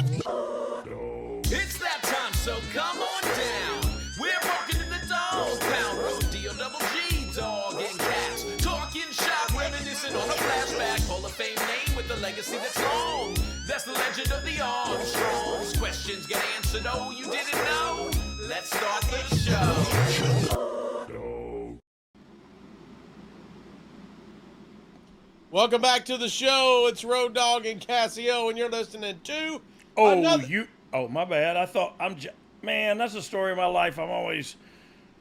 It's that time, so come on down. We're walking in the dog pound. Road D-O-double-G, Dogg and Casio. Talking shop, reminiscing on a flashback. Hall of Fame name with a legacy that's long. That's the legend of the Armstrongs. Questions get answered, oh, you didn't know? Let's start the show. Welcome back to the show. It's Road Dogg and Casio, and you're listening to Oh, my bad. I thought man, that's the story of my life. I'm always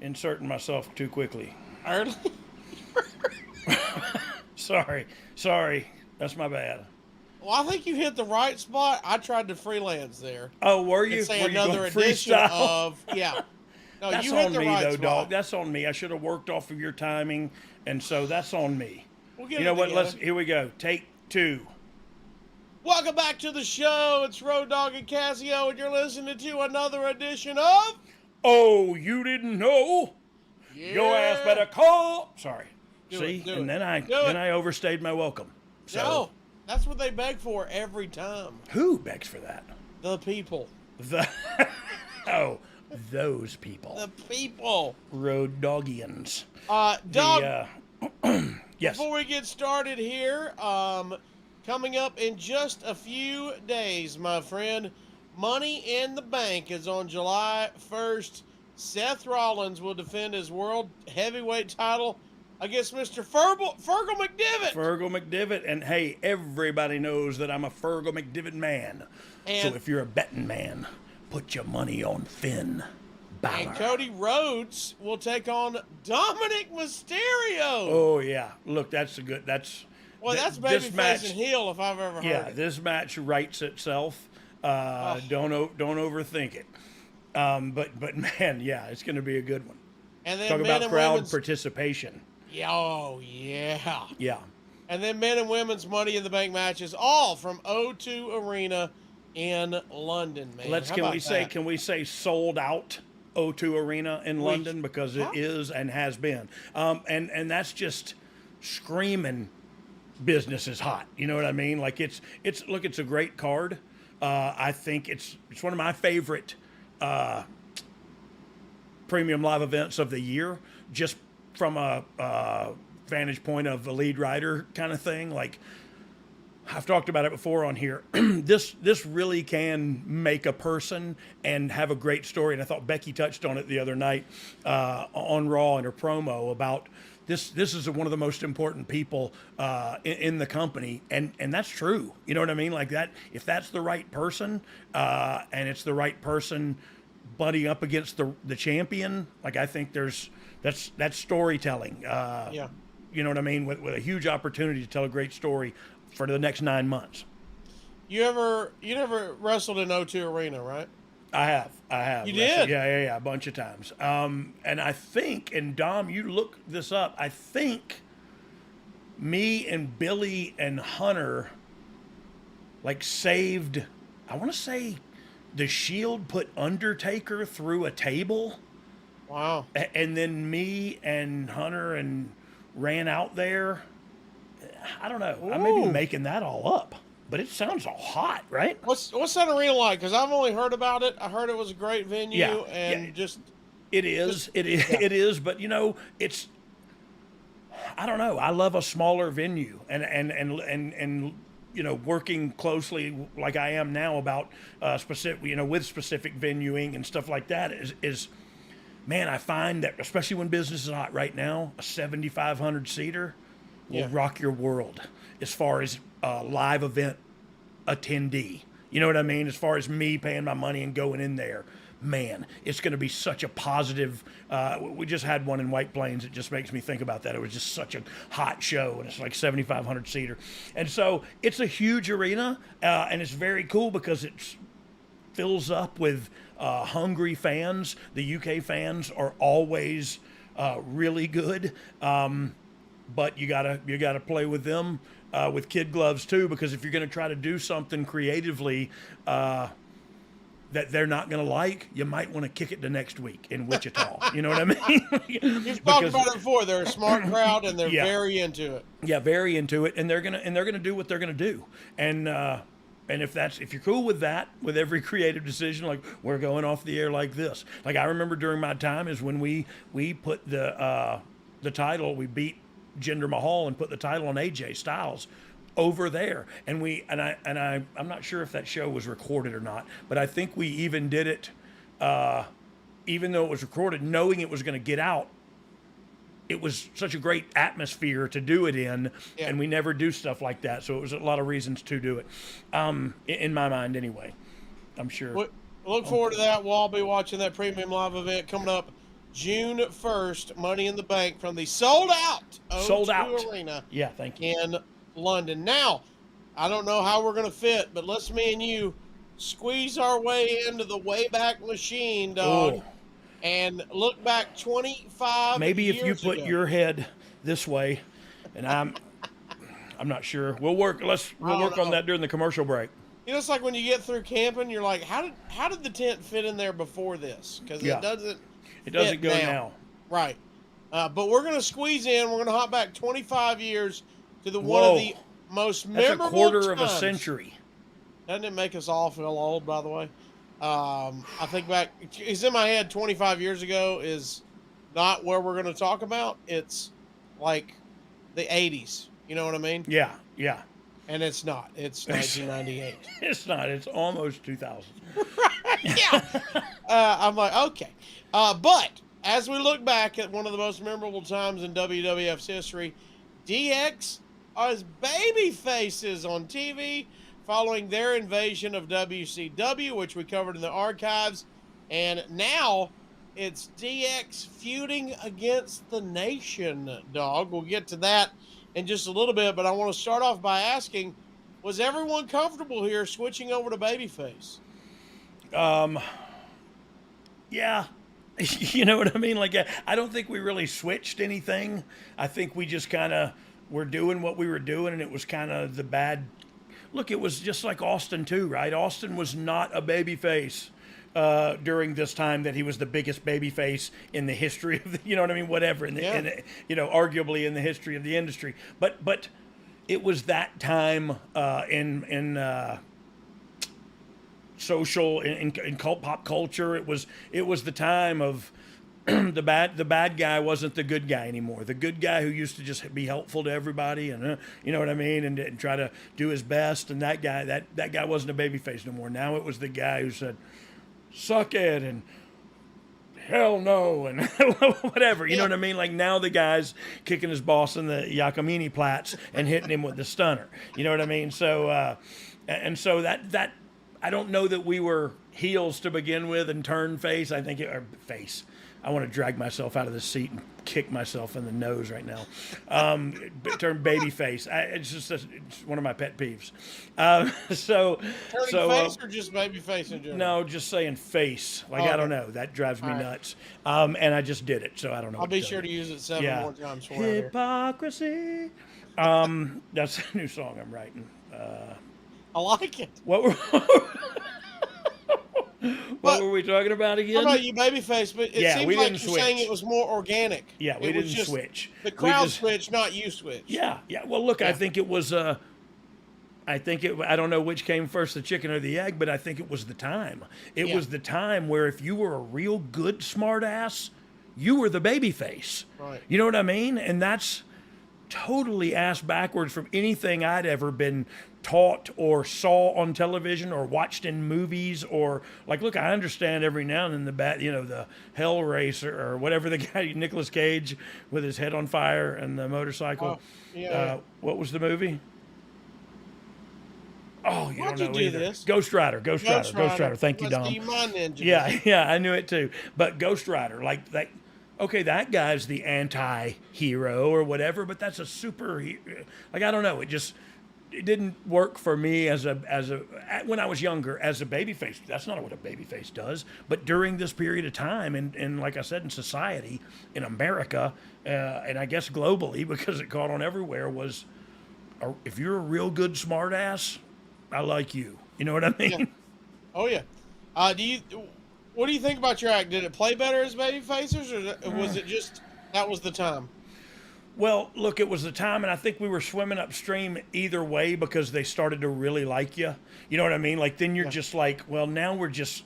inserting myself too quickly. Early? Sorry. That's my bad. Well, I think you hit the right spot. I tried to freelance there. Oh, were you? Say were another you going edition freestyle? of No, that's you hit on the me, right though, spot. dog. That's on me. I should have worked off of your timing, and so that's on me. We'll get you know it what? together. Here we go. Take 2. Welcome back to the show. It's Road Dogg and Casio, and you're listening to another edition of Oh, you didn't know? Yeah. Your ass better call. Sorry. Do See, it, and then I Do it. overstayed my welcome. So No, that's what they beg for every time. who begs for that? The people. Those people. The people. Road Doggians. Dog, Yes. before we get started here, coming up in just a few days, my friend, Money in the Bank is on July 1st. Seth Rollins will defend his world heavyweight title against Mr. Fergal McDivitt. Fergal McDivitt. And hey, everybody knows that I'm a Fergal McDivitt man. And- so if you're a betting man, put your money on Finn Balor. And Cody Rhodes will take on Dominic Mysterio. Oh, yeah. Look, that's That's this babyface match- and heel if I've ever heard Yeah, it. this match writes itself. Don't overthink it. But man, yeah, it's going to be a good one. And then Talk men about and crowd women's. participation. Oh, yeah. Yeah. And then men and women's Money in the Bank matches, all from O2 Arena in London, man. Can we say sold out O2 Arena in London, because it is and has been. And that's just screaming business is hot. You know what I mean? Like it's a great card. I think it's one of my favorite premium live events of the year, just from a vantage point of a lead rider kind of thing. Like, I've talked about it before on here. This really can make a person and have a great story. And I thought Becky touched on it the other night on Raw in her promo about this. This is one of the most important people in the company, and that's true. You know what I mean? Like that. If that's the right person, and it's the right person buddying up against the champion, like I think that's storytelling. Yeah. You know what I mean? With a huge opportunity to tell a great story for the next 9 months. You never wrestled in O2 Arena, right? I have. You wrestled. did? Yeah, a bunch of times. And I think, and Dom, you look this up, I think me and Billy and Hunter like saved, I want to say the Shield put Undertaker through a table. Wow. And then me and Hunter and ran out there. I don't know. I may be Ooh. making that all up, but it sounds all hot, right? What's that arena like? Because I've only heard about it. I heard it was a great venue, Yeah, and yeah. just It is. It is. But you know, it's. I don't know. I love a smaller venue, and you know, working closely like I am now about specific, you know, with specific venuing and stuff like that is. Man, I find that especially when business is hot right now, a 7,500 seater will rock your world as far as live event attendee. You know what I mean? As far as me paying my money and going in there, man, it's going to be such a positive. We just had one in White Plains. It just makes me think about that. It was just such a hot show, and it's like 7,500 seater. And so it's a huge arena, and it's very cool because it fills up with hungry fans. The UK fans are always really good. But you gotta play with them with kid gloves too, because if you're gonna try to do something creatively that they're not gonna like, you might want to kick it to next week in Wichita. You know what I mean? you've talked about it before. They're a smart crowd, and they're Yeah. very into it. Yeah, very into it, and they're gonna do what they're gonna do. And And if you're cool with that, with every creative decision, like we're going off the air like this. Like I remember during my time is when we put the title, we beat Jinder Mahal and put the title on AJ Styles over there. And I'm not sure if that show was recorded or not, but I think we even did it, even though it was recorded, knowing it was going to get out. It was such a great atmosphere to do it in, and we never do stuff like that. So it was a lot of reasons to do it, in my mind anyway. I'm sure. Look forward to that. We'll all be watching that premium live event coming up June 1st, Money in the Bank from the sold-out O2 Arena. Yeah, thank you. In London. Now, I don't know how we're going to fit, but let's me and you squeeze our way into the Wayback Machine, dog. Ooh. And look back 25 Maybe years if you put ago. your head this way, and I'm not sure. We'll work on that during the commercial break. You know, it's like when you get through camping, you're like, how did the tent fit in there before this? Because it doesn't go now. Right. But we're gonna squeeze in. We're gonna hop back 25 years to one of the most memorable That's a quarter times. of a century. Doesn't it make us all feel old, by the way? I think back, it's in my head 25 years ago is not where we're going to talk about. It's like the 80s. You know what I mean? Yeah, yeah. And it's not. It's 1998. It's not. It's almost 2000. Right, yeah. I'm like, okay. But as we look back at one of the most memorable times in WWF's history, DX as baby faces on TV, following their invasion of WCW, which we covered in the archives. And now it's DX feuding against the Nation, dog. We'll get to that in just a little bit, but I want to start off by asking, was everyone comfortable here switching over to babyface? Yeah. You know what I mean? Like, I don't think we really switched anything. I think we just kind of were doing what we were doing, and it was kind of the bad. Look, it was just like Austin too, right? Austin was not a babyface during this time that he was the biggest babyface in the history of the, you know what I mean? Whatever, arguably in the history of the industry. But it was that time in social in pop culture. It was the time of the bad guy wasn't the good guy anymore. The good guy who used to just be helpful to everybody and you know what I mean, and try to do his best. And that guy wasn't a babyface no more. Now it was the guy who said, "Suck it," and "Hell no," and whatever. You know what I mean? Like now the guy's kicking his boss in the Yakamini plats and hitting him with the stunner. You know what I mean? So so that I don't know that we were heels to begin with and turn face. I think face. I want to drag myself out of the seat and kick myself in the nose right now. Turn baby face. It's one of my pet peeves. Turning face or just baby face in general? No, just saying face. Like, I don't know. That drives me nuts. And I just did it, so I don't know. I'll be sure to use it 7 more times for you. Hypocrisy. That's a new song I'm writing. I like it. What were we talking about again? How about you, babyface? But it seems like you're saying it was more organic. Yeah, we didn't switch. The crowd switched, not you switched. Yeah. Well, look, I think it was. I don't know which came first, the chicken or the egg, but I think it was the time. It was the time where if you were a real good smartass, you were the babyface. Right. You know what I mean? And that's totally ass backwards from anything I'd ever been taught or saw on television or watched in movies or like, look, I understand every now and then the Hell Racer or whatever the guy, Nicolas Cage with his head on fire and the motorcycle. What was the movie? Oh, you don't know either. This? Ghost Rider. Thank you, Dom. Yeah, I knew it too. But Ghost Rider, like that. Okay, that guy's the anti-hero or whatever, but that's a super. Like I don't know. It didn't work for me as a when I was younger as a babyface. That's not what a babyface does. But during this period of time, and like I said, in society, in America, and I guess globally, because it caught on everywhere, was if you're a real good smartass, I like you. You know what I mean? Yeah. Oh yeah. What do you think about your act? Did it play better as babyfaces, or was it just that was the time? Well, look, it was the time, and I think we were swimming upstream either way because they started to really like you. You know what I mean? Like then you're just like, well, now we're just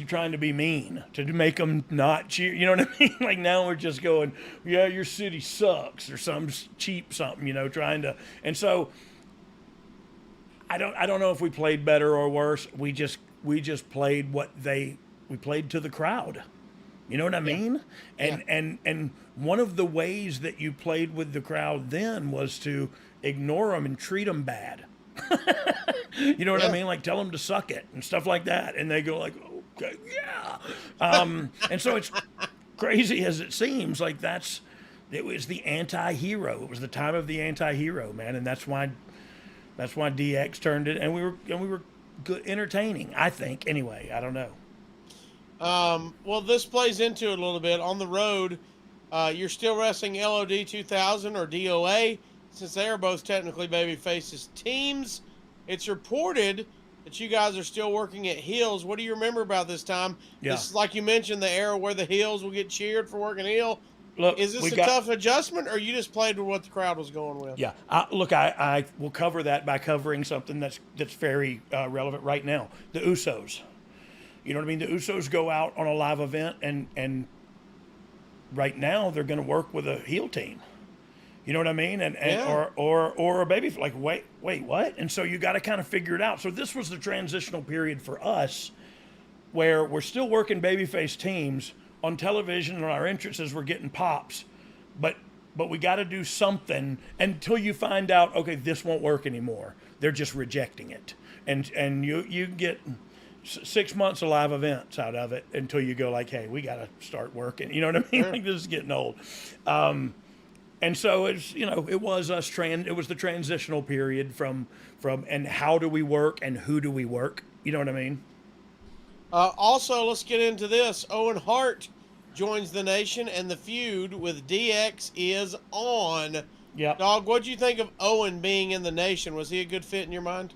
trying to be mean to make them not cheer. You know what I mean? Like now we're just going, yeah, your city sucks or some cheap something. You know, trying to. And so I don't know if we played better or worse. We just played we played to the crowd. You know what I mean? And one of the ways that you played with the crowd then was to ignore them and treat them bad. You know what I mean? Like tell them to suck it and stuff like that. And they go like, okay, yeah. And so it's crazy as it seems, like it was the anti-hero. It was the time of the anti-hero, man. And that's why DX turned it. And we were good, entertaining, I think. Anyway, I don't know. Well, this plays into it a little bit. On the road, you're still wrestling LOD 2000 or DOA, since they are both technically babyfaces teams. It's reported that you guys are still working at heels. What do you remember about this time? Yeah. This is, like you mentioned, the era where the heels will get cheered for working heel. Look, is this tough adjustment, or you just played with what the crowd was going with? Yeah. I will cover that by covering something that's very relevant right now. The Usos. You know what I mean? The Usos go out on a live event, and right now they're going to work with a heel team. You know what I mean? Or a baby, like, wait, what? And so you got to kind of figure it out. So this was the transitional period for us where we're still working babyface teams on television, and our entrances were getting pops, but we got to do something until you find out, okay, this won't work anymore. They're just rejecting it. And you get 6 months of live events out of it until you go like, hey, we got to start working. You know what I mean? Sure. Like this is getting old. And so it's, it was it was the transitional period from and how do we work and who do we work? You know what I mean? Also, let's get into this. Owen Hart joins the nation, and the feud with DX is on. Yeah. Dog, what'd you think of Owen being in the nation? Was he a good fit in your mind?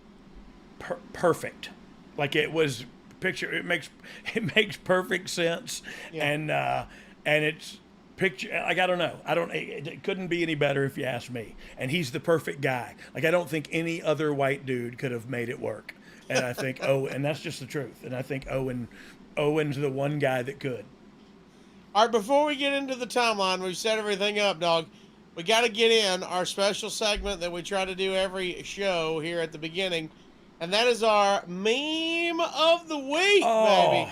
Perfect. Like it was it makes perfect sense. Yeah. And it's picture, like, I don't know. It couldn't be any better if you ask me. And he's the perfect guy. Like, I don't think any other white dude could have made it work. And I think, and that's just the truth. And I think Owen's the one guy that could. All right, before we get into the timeline, we've set everything up, dog. We got to get in our special segment that we try to do every show here at the beginning. And that is our meme of the week, baby.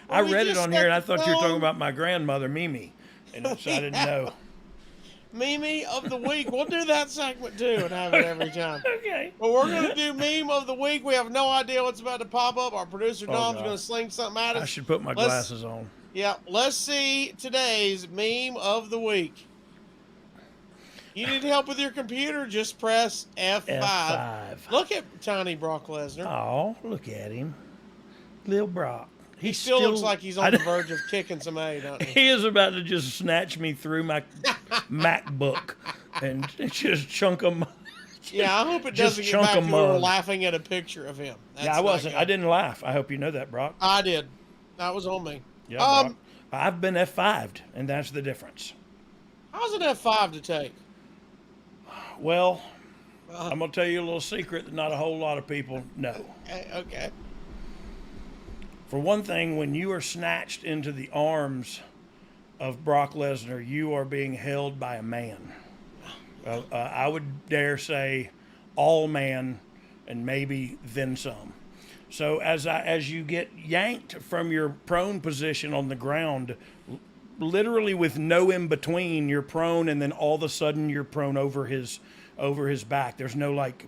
I read it on here, and I thought you were talking about my grandmother, Mimi. And so I didn't know. Meme of the week. We'll do that segment too and have it every time. Okay. But we're going to do meme of the week. We have no idea what's about to pop up. Our producer Dom's going to sling something at us. I should put my glasses on. Yeah. Let's see today's meme of the week. You need help with your computer? Just press F5. F5. Look at tiny Brock Lesnar. Oh, look at him. Lil Brock. He still looks like he's on the verge of kicking some A, doesn't he? He is about to just snatch me through my MacBook and just chunk him. Yeah, I hope it doesn't get back to we were laughing at a picture of him. Yeah, I wasn't. I didn't laugh. I hope you know that, Brock. I did. That was on me. Yeah, Brock. I've been F5'd, and that's the difference. How's an F5 to take? Well, I'm going to tell you a little secret that not a whole lot of people know. Okay. For one thing, when you are snatched into the arms of Brock Lesnar, you are being held by a man. I would dare say all man, and maybe then some. So as you get yanked from your prone position on the ground, literally with no in between, you're prone, and then all of a sudden you're prone over his back. There's no like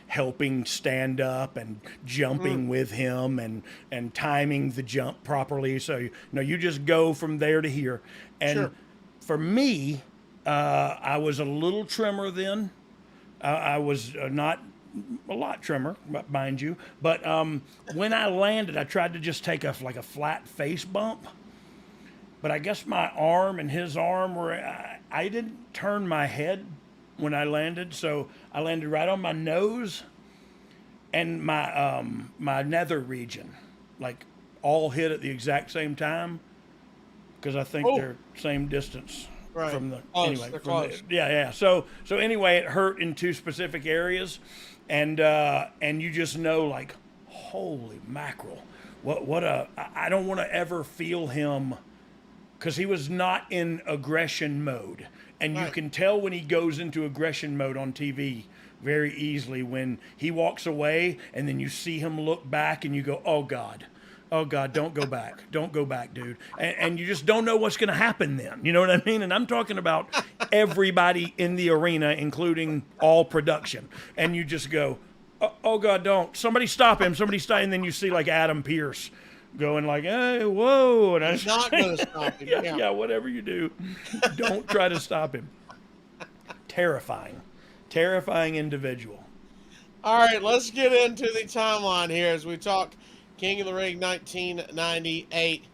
helping stand up and jumping with him and timing the jump properly. So you just go from there to here. And for me, I was a little trimmer then. I was not a lot trimmer, mind you. But when I landed, I tried to just take a flat face bump. But I guess my arm and his arm were, I didn't turn my head when I landed. So I landed right on my nose and my nether region, like all hit at the exact same time. Because I think they're same distance. Right. from the Close, anyway. they're From the, close. yeah. So anyway, it hurt in two specific areas, and you just know, like, holy mackerel, I don't want to ever feel him, because he was not in aggression mode, and you Right. can tell when he goes into aggression mode on TV very easily when he walks away, and then you see him look back, and you go, oh God, don't go back. Don't go back, dude. And you just don't know what's going to happen then. You know what I mean? And I'm talking about everybody in the arena, including all production. And you just go, oh God, don't. Somebody stop him. Somebody stop. And then you see like Adam Pearce going like, hey, whoa. And He's not going to stop him. yeah, whatever you do, don't try to stop him. Terrifying individual. All right, let's get into the timeline here as we talk King of the Ring 1998.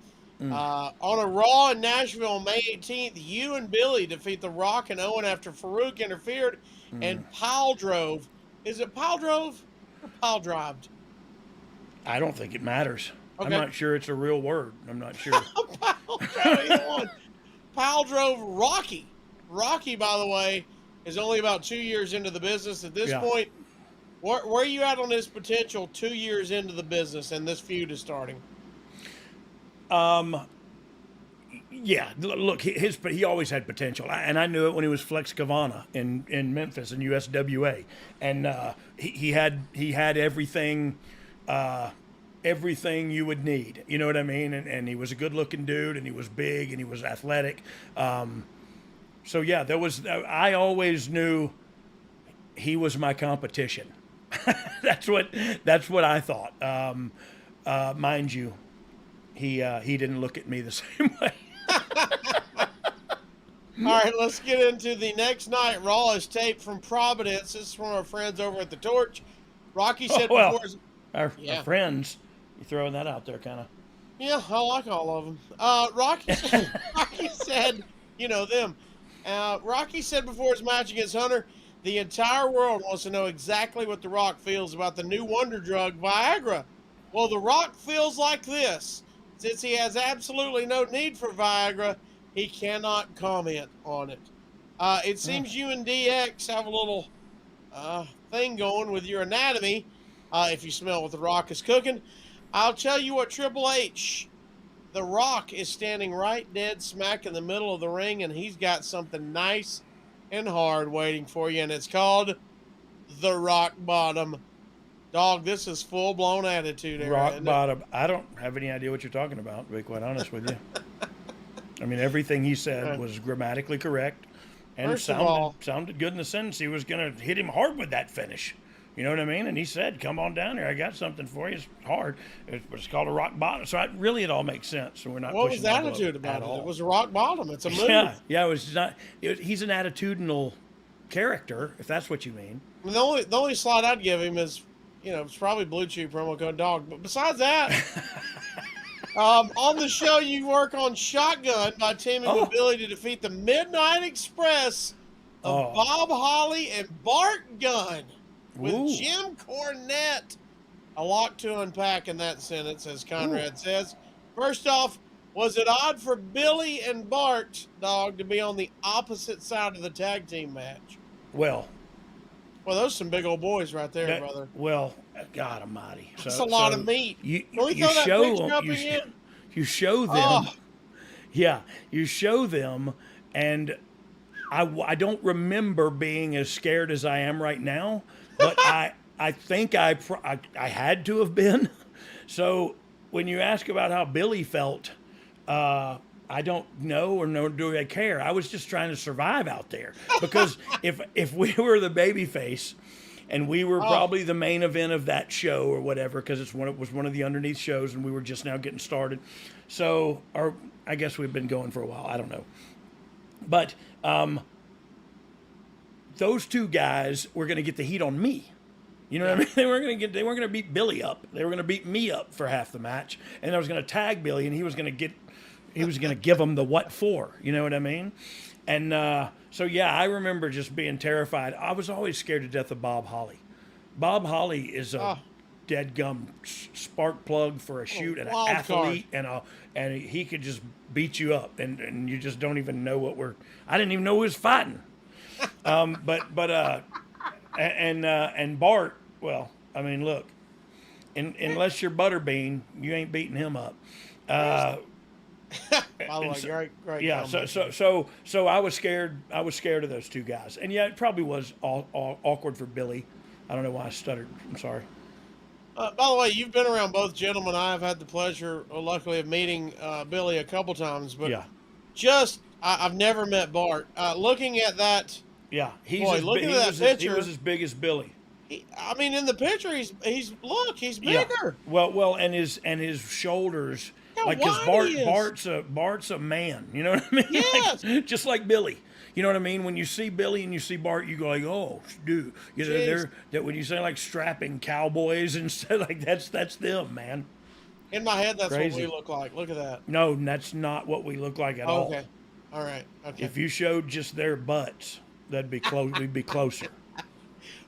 On a Raw in Nashville on May 18th, you and Billy defeat The Rock and Owen after Farouk interfered and pile drove. Is it pile drove or pile drived? I don't think it matters. Okay. I'm not sure it's a real word. I'm not sure. Pile drove, either one. Pile drove Rocky. Rocky, by the way, is only about 2 years into the business at this Yeah. point. Where are you at on his potential 2 years into the business and this feud is starting? Yeah, look, he always had potential, and I knew it when he was Flex Kavana in Memphis in USWA, and he had everything you would need. You know what I mean? And he was a good looking dude, and he was big, and he was athletic. So yeah, I always knew he was my competition. That's what I thought. Mind you, he didn't look at me the same way. All right, let's get into the next night. Raw is taped from Providence. This is from our friends over at the Torch. Rocky said before his... our friends, you throwing that out there, kind of. Yeah, I like all of them. Rocky said, you know them. Rocky said before his match against Hunter, the entire world wants to know exactly what The Rock feels about the new wonder drug, Viagra. Well, The Rock feels like this. Since he has absolutely no need for Viagra, he cannot comment on it. It seems you and DX have a little thing going with your anatomy. If you smell what The Rock is cooking, I'll tell you what, Triple H, The Rock is standing right dead smack in the middle of the ring, and he's got something nice and hard waiting for you, and it's called the Rock Bottom. Dog, this is full-blown attitude era. Rock Bottom. I don't have any idea what you're talking about, to be quite honest with you. I mean, everything he said was grammatically correct and sounded good in the sentence. He was going to hit him hard with that finish. You know what I mean? And he said, come on down here. I got something for you. It's hard. It's called a rock bottom. So it all makes sense. So we're not What pushing was the attitude about it? all. It was a rock bottom. It's a move. Yeah. It was not. He's an attitudinal character, if that's what you mean. I mean, the only slide I'd give him is, it's probably Blue Chew promo code Dog. But besides that, on the show, you work on Shotgun by teaming with Billy to defeat the Midnight Express of Bob Holly and Bart Gunn with Jim Cornette. A lot to unpack in that sentence, as Conrad says. First off, was it odd for Billy and Bart, Dog, to be on the opposite side of the tag team match? Well, those are some big old boys right there, brother. Well, God almighty. That's a lot of meat. You show them. Yeah, you show them, and I don't remember being as scared as I am right now, but I think I had to have been. So when you ask about how Billy felt, I don't know, or nor do I care. I was just trying to survive out there, because if we were the babyface and we were probably the main event of that show or whatever, because it was one of the underneath shows and we were just now getting started. So, or I guess we've been going for a while. I don't know. But those two guys were going to get the heat on me. You know what I mean? They weren't going to beat Billy up. They were going to beat me up for half the match, and I was going to tag Billy, and he was going to give him the what for. You know what I mean? And so yeah, I remember just being terrified. I was always scared to death of Bob Holly. Bob Holly is dead gum spark plug for a shoot and an wild athlete and he could just beat you up and you just don't even know I didn't even know who was fighting. And Bart, well, I mean, look, unless you're Butterbean, you ain't beating him up. By the way, great. Yeah, so I was scared. I was scared of those two guys, and yeah, it probably was awkward for Billy. I don't know why I stuttered. I'm sorry. By the way, you've been around both gentlemen. I've had the pleasure, luckily, of meeting Billy a couple times, but I've never met Bart. Looking at that, he looking at that picture, he was as big as Billy. I mean, in the picture, he's bigger. Yeah. Well, and his shoulders, because Bart's a man. You know what I mean? Yes. Like, just like Billy. You know what I mean? When you see Billy and you see Bart, you go like, oh, dude. You know, that when you say like strapping cowboys and stuff, like that's them, man. In my head, that's Crazy. what we look like. Look at that. No, that's not what we look like at all. Okay. All right. Okay. If you showed just their butts, that'd be close. We'd be closer.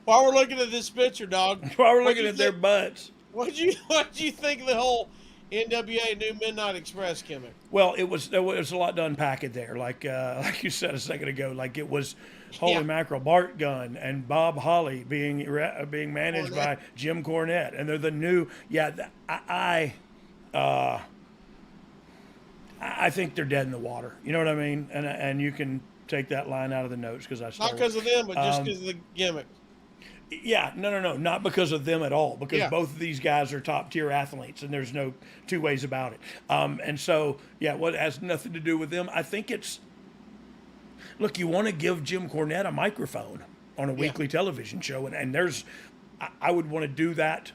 While we're looking at this picture, dog. While we're looking at their butts. What'd you think of the whole NWA New Midnight Express gimmick? Well, there was a lot to unpack it there. Like you said a second ago, like it was holy mackerel, Bart Gunn and Bob Holly being managed by Jim Cornette, and they're the new. Yeah, I think they're dead in the water. You know what I mean? And you can take that line out of the notes because I stole not because of them, but just because of the gimmick. Yeah, no, not because of them at all. Because both of these guys are top tier athletes, and there's no two ways about it. And so, what has nothing to do with them. I think it's look. You want to give Jim Cornette a microphone on a weekly television show, and I would want to do that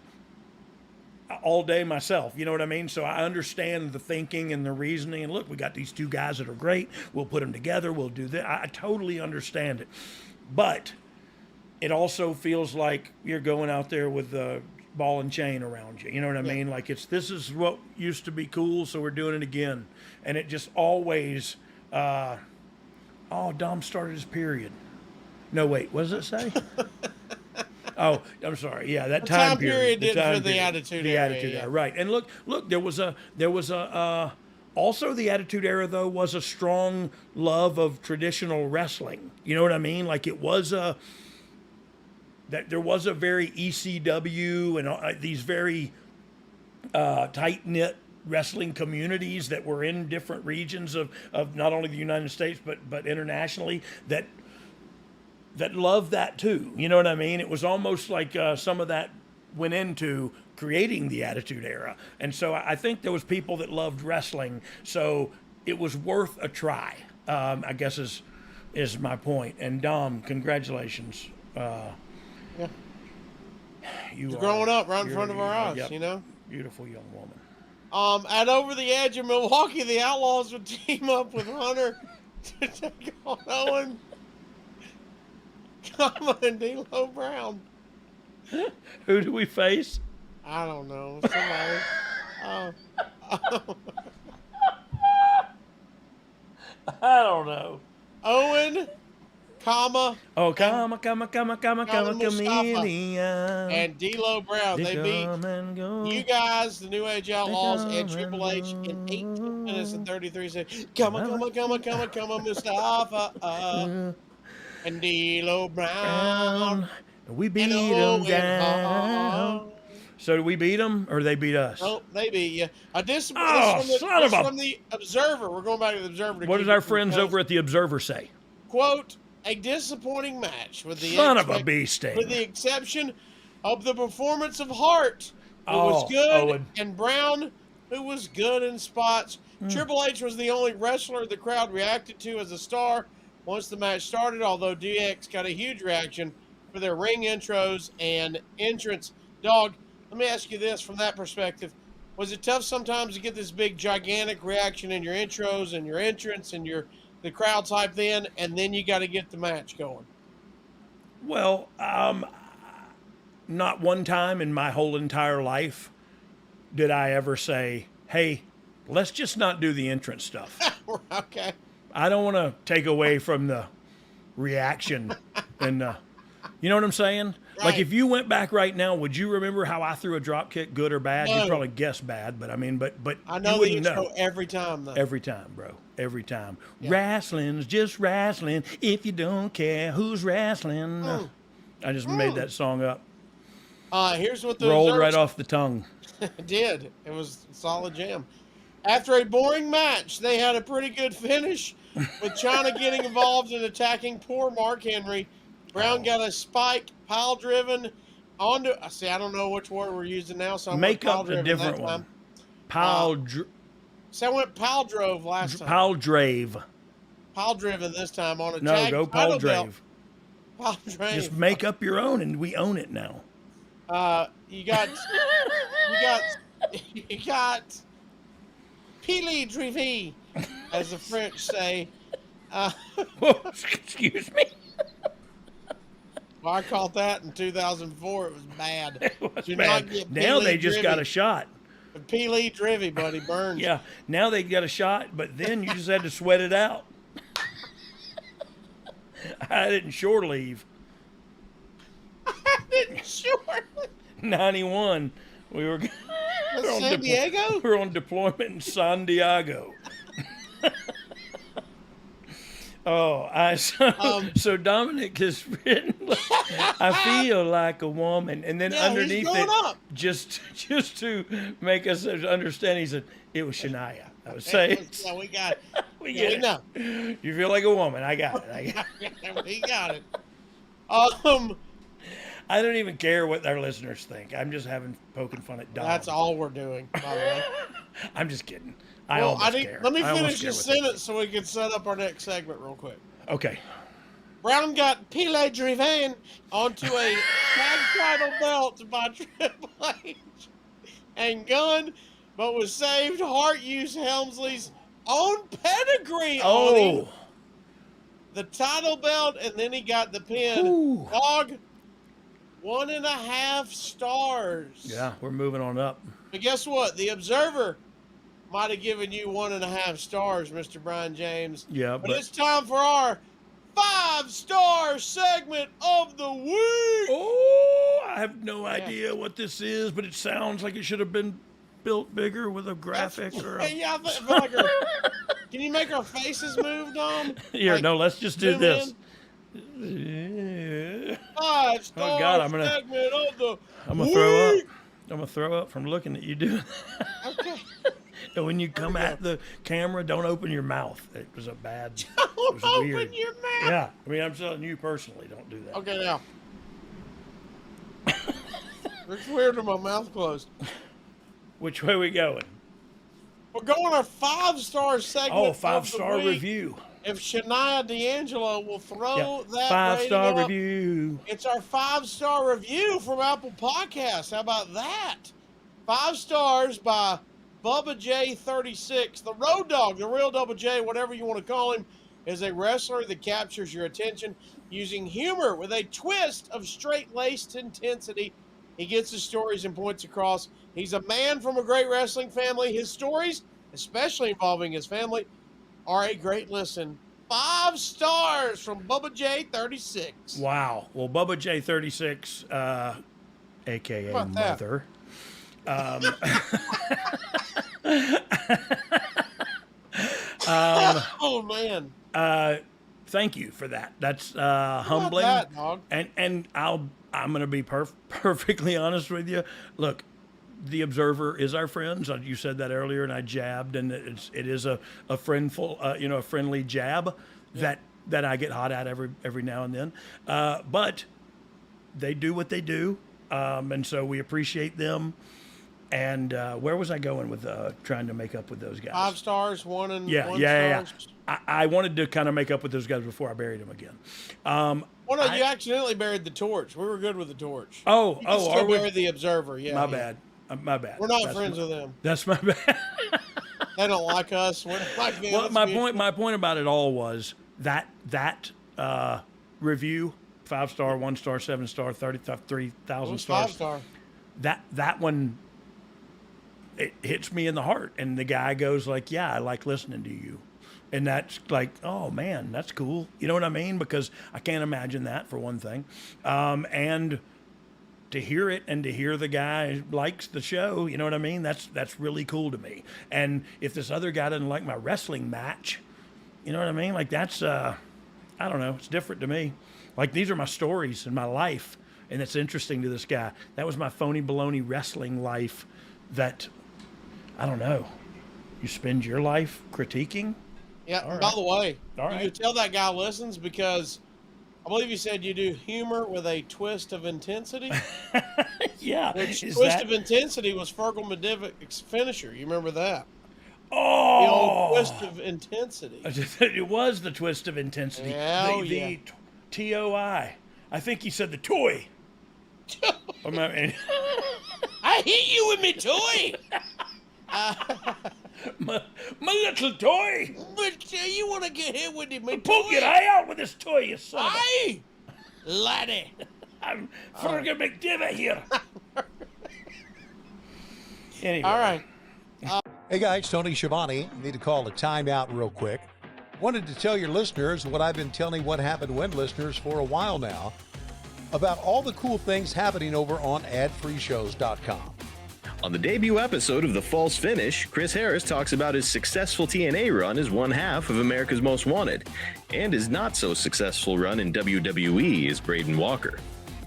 all day myself. You know what I mean? So I understand the thinking and the reasoning. And look, we got these two guys that are great. We'll put them together. We'll do that. I totally understand it, but it also feels like you're going out there with a ball and chain around you. You know what I mean? Like this is what used to be cool, so we're doing it again. And it just always, Dom started his period. No, wait, what does it say? Oh, I'm sorry. Yeah, that time period did for the Attitude Era. The Attitude Era, right. And look, there was also the Attitude Era, though, was a strong love of traditional wrestling. You know what I mean? Like it was there was a very ECW and these very tight-knit wrestling communities that were in different regions of not only the United States but internationally that loved that too. You know what I mean? It was almost like some of that went into creating the Attitude Era. And so I think there was people that loved wrestling, so it was worth a try, I guess is my point. And Dom, congratulations. You're growing up right in front of our eyes, you know? Beautiful young woman. At Over the Edge in Milwaukee, the Outlaws would team up with Hunter to take on Owen, and D'Lo Brown. Who do we face? I don't know. Somebody. I don't know. Owen, comedian. And D'Lo Brown. They beat you guys, the New Age Outlaws, and Triple H in 18 minutes and 33 seconds. Come on, Mustafa. And D'Lo Brown. We beat them down. So do we beat them, or they beat us? Oh, they beat you. This from the Observer. We're going back to the Observer. What did our friends over at the Observer say? Quote, a disappointing match with the son of a bee sting. With the exception of the performance of Hart, who was good, Owen. And Brown, who was good in spots. Triple H was the only wrestler the crowd reacted to as a star once the match started, although DX got a huge reaction for their ring intros and entrance. Dog, let me ask you this from that perspective. Was it tough sometimes to get this big, gigantic reaction in your intros and your entrance and the crowd's hype then, and then you got to get the match going? Well, not one time in my whole entire life did I ever say, hey, let's just not do the entrance stuff. Okay. I don't want to take away from the reaction and You know what I'm saying? Like Right. if you went back right now, would you remember how I threw a drop kick, good or bad? No. You'd probably guess bad, but I mean, but I you know the wouldn't intro know. every time, though. Every time, bro. Every time. Wrestling's just wrestling. If you don't care who's wrestling. I just made that song up. Here's what the Rolled right observers off the tongue. did. It was a solid jam. After a boring match, they had a pretty good finish, with China getting involved and attacking poor Mark Henry. Brown got a spike, pile driven onto. See, I don't know which word we're using now, so I'm Make pile up a driven different that one. time. Pile, So I went pile drove last time. pile drave. Pile driven this time on a No, tag go title pile belt. drave. Pile drive. Just make up your own, and we own it now. You got Pili Drivi, as the French say. Whoa, excuse me. Well, I caught that in 2004. It was bad. It was Do bad. not get Now Pili they just got a Drivi. shot. Pili Drivi, buddy, burns. Yeah, now they got a shot, but then you just had to sweat it out. I didn't shore leave. Sure. 91. We were on San Diego? we were on deployment in San Diego. So Dominic has written, I feel like a woman, and then Yeah, he's underneath growing it, up. just to make us understand, he said it was Shania. I was saying, Yeah, we got it. we Yeah, we get know. it. You feel like a woman. I got it. We got it. I don't even care what our listeners think. I'm just poking fun at Dom. That's all we're doing, by the way. I'm just kidding. I almost care. Let me I almost finish care this what they sentence so we can set up our next segment real quick. think. Okay. Brown got Pile Driven onto a tag title belt by Triple H and Gunn, but was saved. Hart used Helmsley's own pedigree on him. The title belt, and then he got the pin. Ooh. Dog, 1.5 stars. Yeah, we're moving on up. But guess what? The Observer might have given you 1.5 stars, Mr. Brian James. Yeah, But but it's time for our 5-star segment of the week. I have no idea what this is, but it sounds like it should have been built bigger with a graphic or a... Yeah, I feel like can you make our faces move, Dom? Here, Like, no, let's just do zoom this. in? 5-star God, I'm gonna- segment of the I'm gonna throw up. week. I'm gonna throw up from looking at you doing that. Okay. And when you come at the camera, don't open your mouth. It was a bad. It was Open weird. your mouth. Yeah, I mean, I'm telling you personally, don't do that. Okay, now. It's weird with my mouth closed. Which way we going? We're going our 5-star segment. Oh, of the 5-star week. review. If Shania D'Angelo will throw Yeah, that 5-star rating up, review. it's our 5-star review from Apple Podcasts. How about that? 5 stars by Bubba J36. The Road Dogg, the real Double J, whatever you want to call him, is a wrestler that captures your attention using humor with a twist of straight-laced intensity. He gets his stories and points across. He's a man from a great wrestling family. His stories, especially involving his family, are a great listen. 5 stars from Bubba J36. Wow. Well, Bubba J36, a.k.a. How about that? Mother. Oh, man. Thank you for that. That's How about humbling. that, dog? And I'm gonna be perfectly honest with you. Look, the Observer is our friends. You said that earlier, and I jabbed, and it is a friendful, a friendly jab that I get hot at every now and then. But they do what they do, and so we appreciate them. And where was I going with trying to make up with those guys? 5 stars, 1 and 1 Yeah. stars. I wanted to kind of make up with those guys before I buried them again. Well, no, you accidentally buried the torch. We were good with the torch. Oh, You can still are we? bury the Observer. Yeah. My yeah. bad. My bad. We're not That's friends my- with them. That's my bad. They don't like us. We're not like them. Well, It's my mutual. point about it all was that review, 5-star, 1-star, 7-star, 33,000 It stars. was 5-star. That one, it hits me in the heart, and the guy goes like, "Yeah, I like listening to you." And that's like, oh man, that's cool. You know what I mean? Because I can't imagine that, for one thing. And to hear it and to hear the guy likes the show, you know what I mean? That's really cool to me. And if this other guy doesn't like my wrestling match, you know what I mean? Like that's, I don't know, it's different to me. Like these are my stories in my life, and it's interesting to this guy. That was my phony baloney wrestling life that, I don't know, you spend your life critiquing? Yeah, All by right. the way, All you right. can tell that guy listens because I believe you said you do humor with a twist of intensity. Yeah. Which Is twist that, of intensity was Fergal Medivic's finisher. You remember that? The old oh! twist of intensity. It was the twist of intensity. Hell The TOI. I think he said the toy. I hit you with me toy. my little toy. But you want to get hit with me Poke toy? your eye out with this toy, you son of a... Aye, laddie. I'm Fergal McDiva here. Anyway. All right. Hey guys, Tony Schiavone. Need to call a timeout real quick. Wanted to tell your listeners what I've been telling What Happened When listeners for a while now about all the cool things happening over on adfreeshows.com. On the debut episode of The False Finish, Chris Harris talks about his successful TNA run as one half of America's Most Wanted, and his not so successful run in WWE as Braden Walker.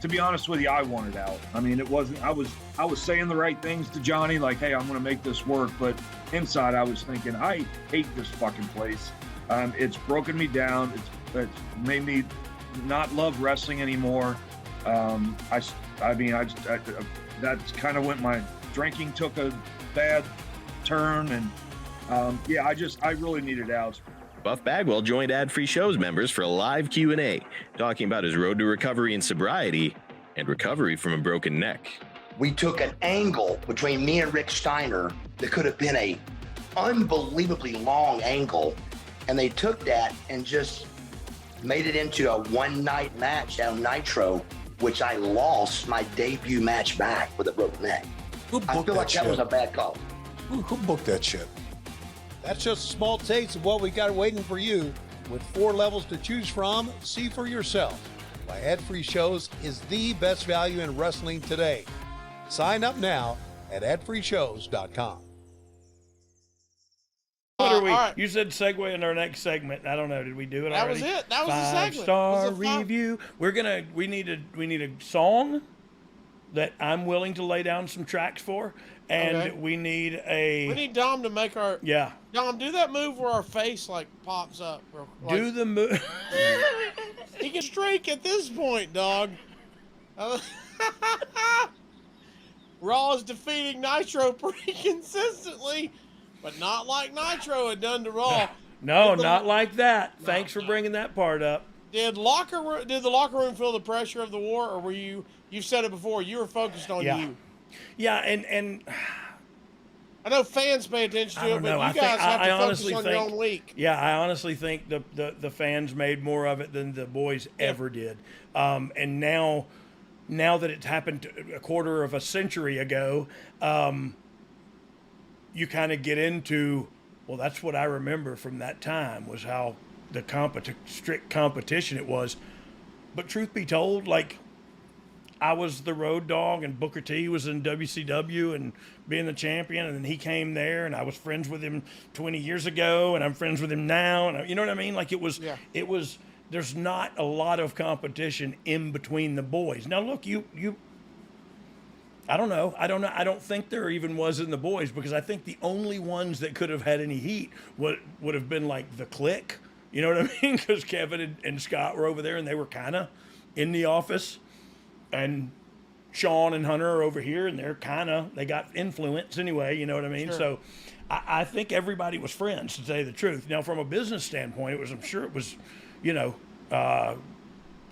To be honest with you, I wanted out. I mean, it wasn't, I was saying the right things to Johnny, like, hey, I'm going to make this work. But inside I was thinking, I hate this fucking place. It's broken me down. It's made me not love wrestling anymore. That's kind of when my drinking took a bad turn. And I really needed out. Buff Bagwell joined Ad Free Shows members for a live Q&A, talking about his road to recovery and sobriety, and recovery from a broken neck. We took an angle between me and Rick Steiner that could have been a unbelievably long angle, and they took that and just made it into a one-night match on Nitro, which I lost my debut match back with a broken neck. Who I booked feel like that that was a shit? bad call. Who booked that shit? That's just a small taste of what we got waiting for you. With 4 levels to choose from, see for yourself why Ad-Free Shows is the best value in wrestling today. Sign up now at adfreeshows.com. What are we? all right. You said segue into our next segment. I don't know. Did we do it That already? was it. That was the segment. 5-star Was it five? review. We need a song that I'm willing to lay down some tracks for, and Okay. we need We need Dom to make our. yeah. Dom, do that move where our face like pops up. Do the move. He can streak at this point, dog. Raw is defeating Nitro pretty consistently, but not like Nitro had done to Raw. No, Did the- not like that. No, Thanks for no. bringing that part up. Did the locker room feel the pressure of the war, or were you? You've said it before. You were focused on Yeah. you. Yeah, and I know fans pay attention I to it, don't but know. you I guys think have I to focus honestly on think your own week. Yeah, I honestly think the fans made more of it than the boys ever did. And now that it's happened a quarter of a century ago, you kind of get into, well, that's what I remember from that time, was how the strict competition it was. But truth be told, like, I was the road dog and Booker T was in WCW and being the champion, and then he came there and I was friends with him 20 years ago and I'm friends with him now, and you know what I mean? Like it was there's not a lot of competition in between the boys. Now look, I don't know. I don't think there even was in the boys, because I think the only ones that could have had any heat would have been like the Clique. You know what I mean? Because Kevin and Scott were over there and they were kind of in the office. And Sean and Hunter are over here, and they got influence anyway, you know what I mean? Sure. So I think everybody was friends, to tell you the truth. Now, from a business standpoint, I'm sure it was,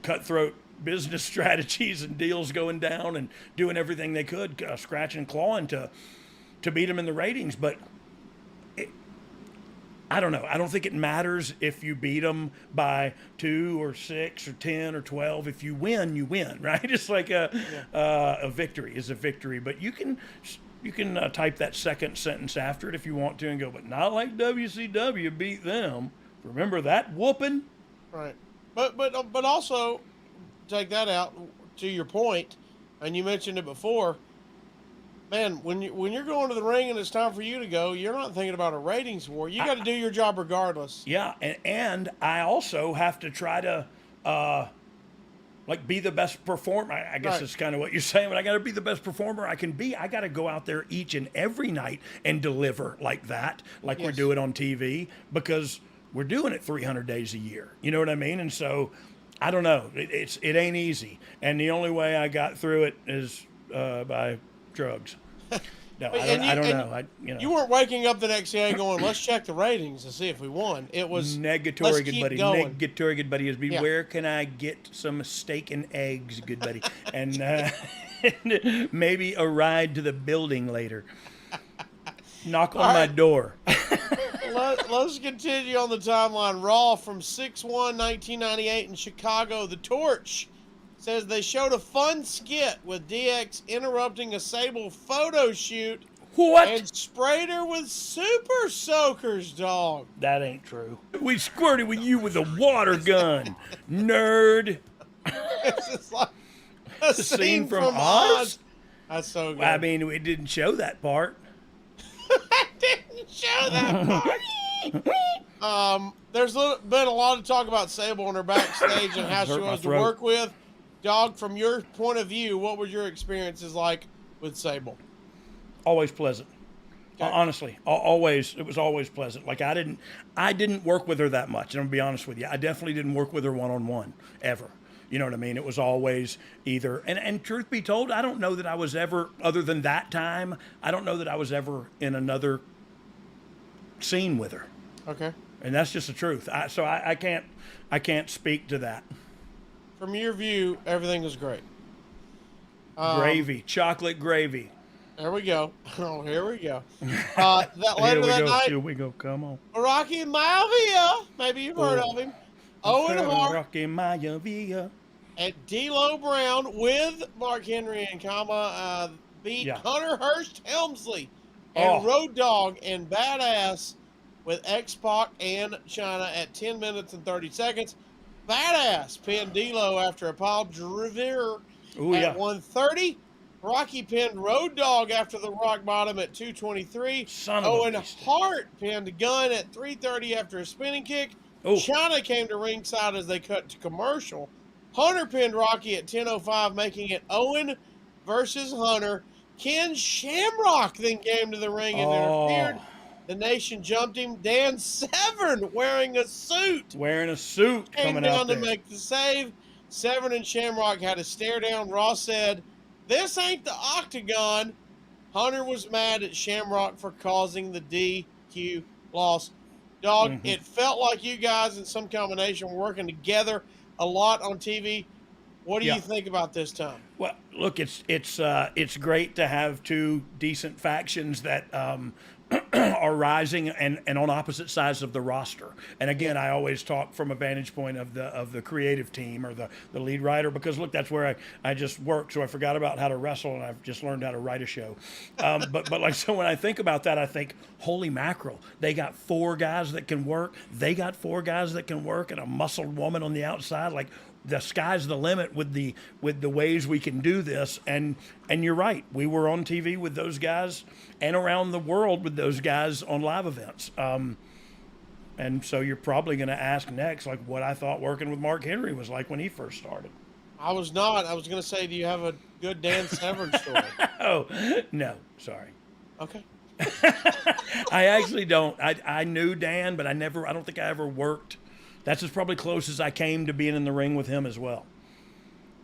cutthroat business strategies and deals going down and doing everything they could, scratching and clawing to beat them in the ratings. But I don't know. I don't think it matters if you beat them by 2 or 6 or 10 or 12. If you win, you win, right? It's like a victory is a victory. But you can type that second sentence after it if you want to and go, but not like WCW beat them. Remember that whooping? Right. But also, take that out to your point, and you mentioned it before. Man, when you're going to the ring and it's time for you to go, you're not thinking about a ratings war. You got to do your job regardless. Yeah, and I also have to try to like be the best performer. I guess that's kind of what you're saying, but I got to be the best performer I can be. I got to go out there each and every night and deliver like that, like we're doing on TV, because we're doing it 300 days a year. You know what I mean? And so, I don't know. It ain't easy. And the only way I got through it is by drugs. No, I don't know. You weren't waking up the next day going, let's check the ratings to see if we won. It was negatory, good buddy. Going. Negatory, good buddy. Is be where can I get some steak and eggs, good buddy, and maybe a ride to the building later. Knock on my door. Let's continue on the timeline. Raw from 6/1/1998 in Chicago. The Torch says they showed a fun skit with DX interrupting a Sable photo shoot. What? And sprayed her with super soakers, dog. That ain't true. We squirted with you with a water gun, nerd. It's just like a The scene from Oz. Oz? That's so good. I mean, it didn't show that part. Didn't show that part. There's been a lot of talk about Sable on her backstage and how she was to work with. Dog, from your point of view, what were your experiences like with Sable? Always pleasant. Okay. Honestly, it was always pleasant. Like I didn't work with her that much. And I'm gonna be honest with you, I definitely didn't work with her one-on-one ever. You know what I mean? It was always either, and truth be told, I don't know that I was ever, other than that time, I don't know that I was ever in another scene with her. Okay. And that's just the truth. I can't speak to that. From your view, everything was great. Gravy, chocolate gravy. There we go. Oh, here we go. That later that night, Here we go. Come on. Rocky Maivia, maybe you've heard of him. Owen Hart Rocky Maivia. and D'Lo Brown with Mark Henry and beat Hunter Hearst Helmsley and Road Dogg and Badass with X-Pac and China at 10 minutes and 30 seconds. Badass pinned D'Lo after a pile driver at 1:30. Rocky pinned Road Dogg after the rock bottom at 2:23. Owen Hart pinned Gunn at 3:30 after a spinning kick. China came to ringside as they cut to commercial. Hunter pinned Rocky at 10:05, making it Owen versus Hunter. Ken Shamrock then came to the ring and interfered. The Nation jumped him. Dan Severn wearing a suit. Came down to make the save. Severn and Shamrock had a stare down. Ross said, "This ain't the Octagon." Hunter was mad at Shamrock for causing the DQ loss. Dog, it felt like you guys in some combination were working together a lot on TV. What do you think about this time? Well, look, it's great to have two decent factions that are rising and on opposite sides of the roster. And again, I always talk from a vantage point of the creative team or the lead writer, because look, that's where I just work. So I forgot about how to wrestle and I've just learned how to write a show. But like, so when I think about that, I think, holy mackerel, they got four guys that can work. They got four guys that can work and a muscled woman on the outside. Like, the sky's the limit with the ways we can do this. And you're right. We were on TV with those guys and around the world with those guys on live events. And so you're probably going to ask next, like, what I thought working with Mark Henry was like when he first started. I was not. I was going to say, do you have a good Dan Severn story? Oh, no, sorry. Okay. I actually don't. I knew Dan, but I don't think I ever worked. That's as probably close as I came to being in the ring with him as well.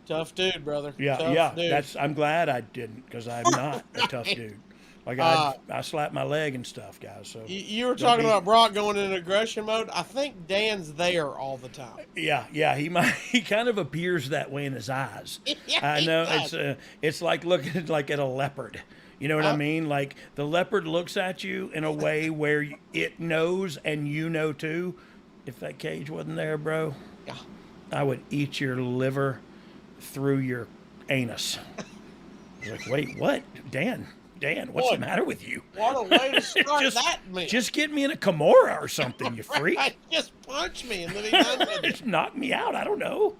Tough dude, brother. Yeah. Dude. I'm glad I didn't, because I'm not a tough dude. Like I slap my leg and stuff, guys. So you were talking about Brock going into aggression mode. I think Dan's there all the time. Yeah. He kind of appears that way in his eyes. I know it's like looking like at a leopard. You know what I mean? Like the leopard looks at you in a way where it knows and you know too. If that cage wasn't there, bro, I would eat your liver through your anus. I was like, wait, what? Dan, Dan, what's Boy, the matter with you? What a way to start that meal. Just get me in a Kimura or something, you freak. Right, just punch me and then be done with it. Just knock me out. I don't know.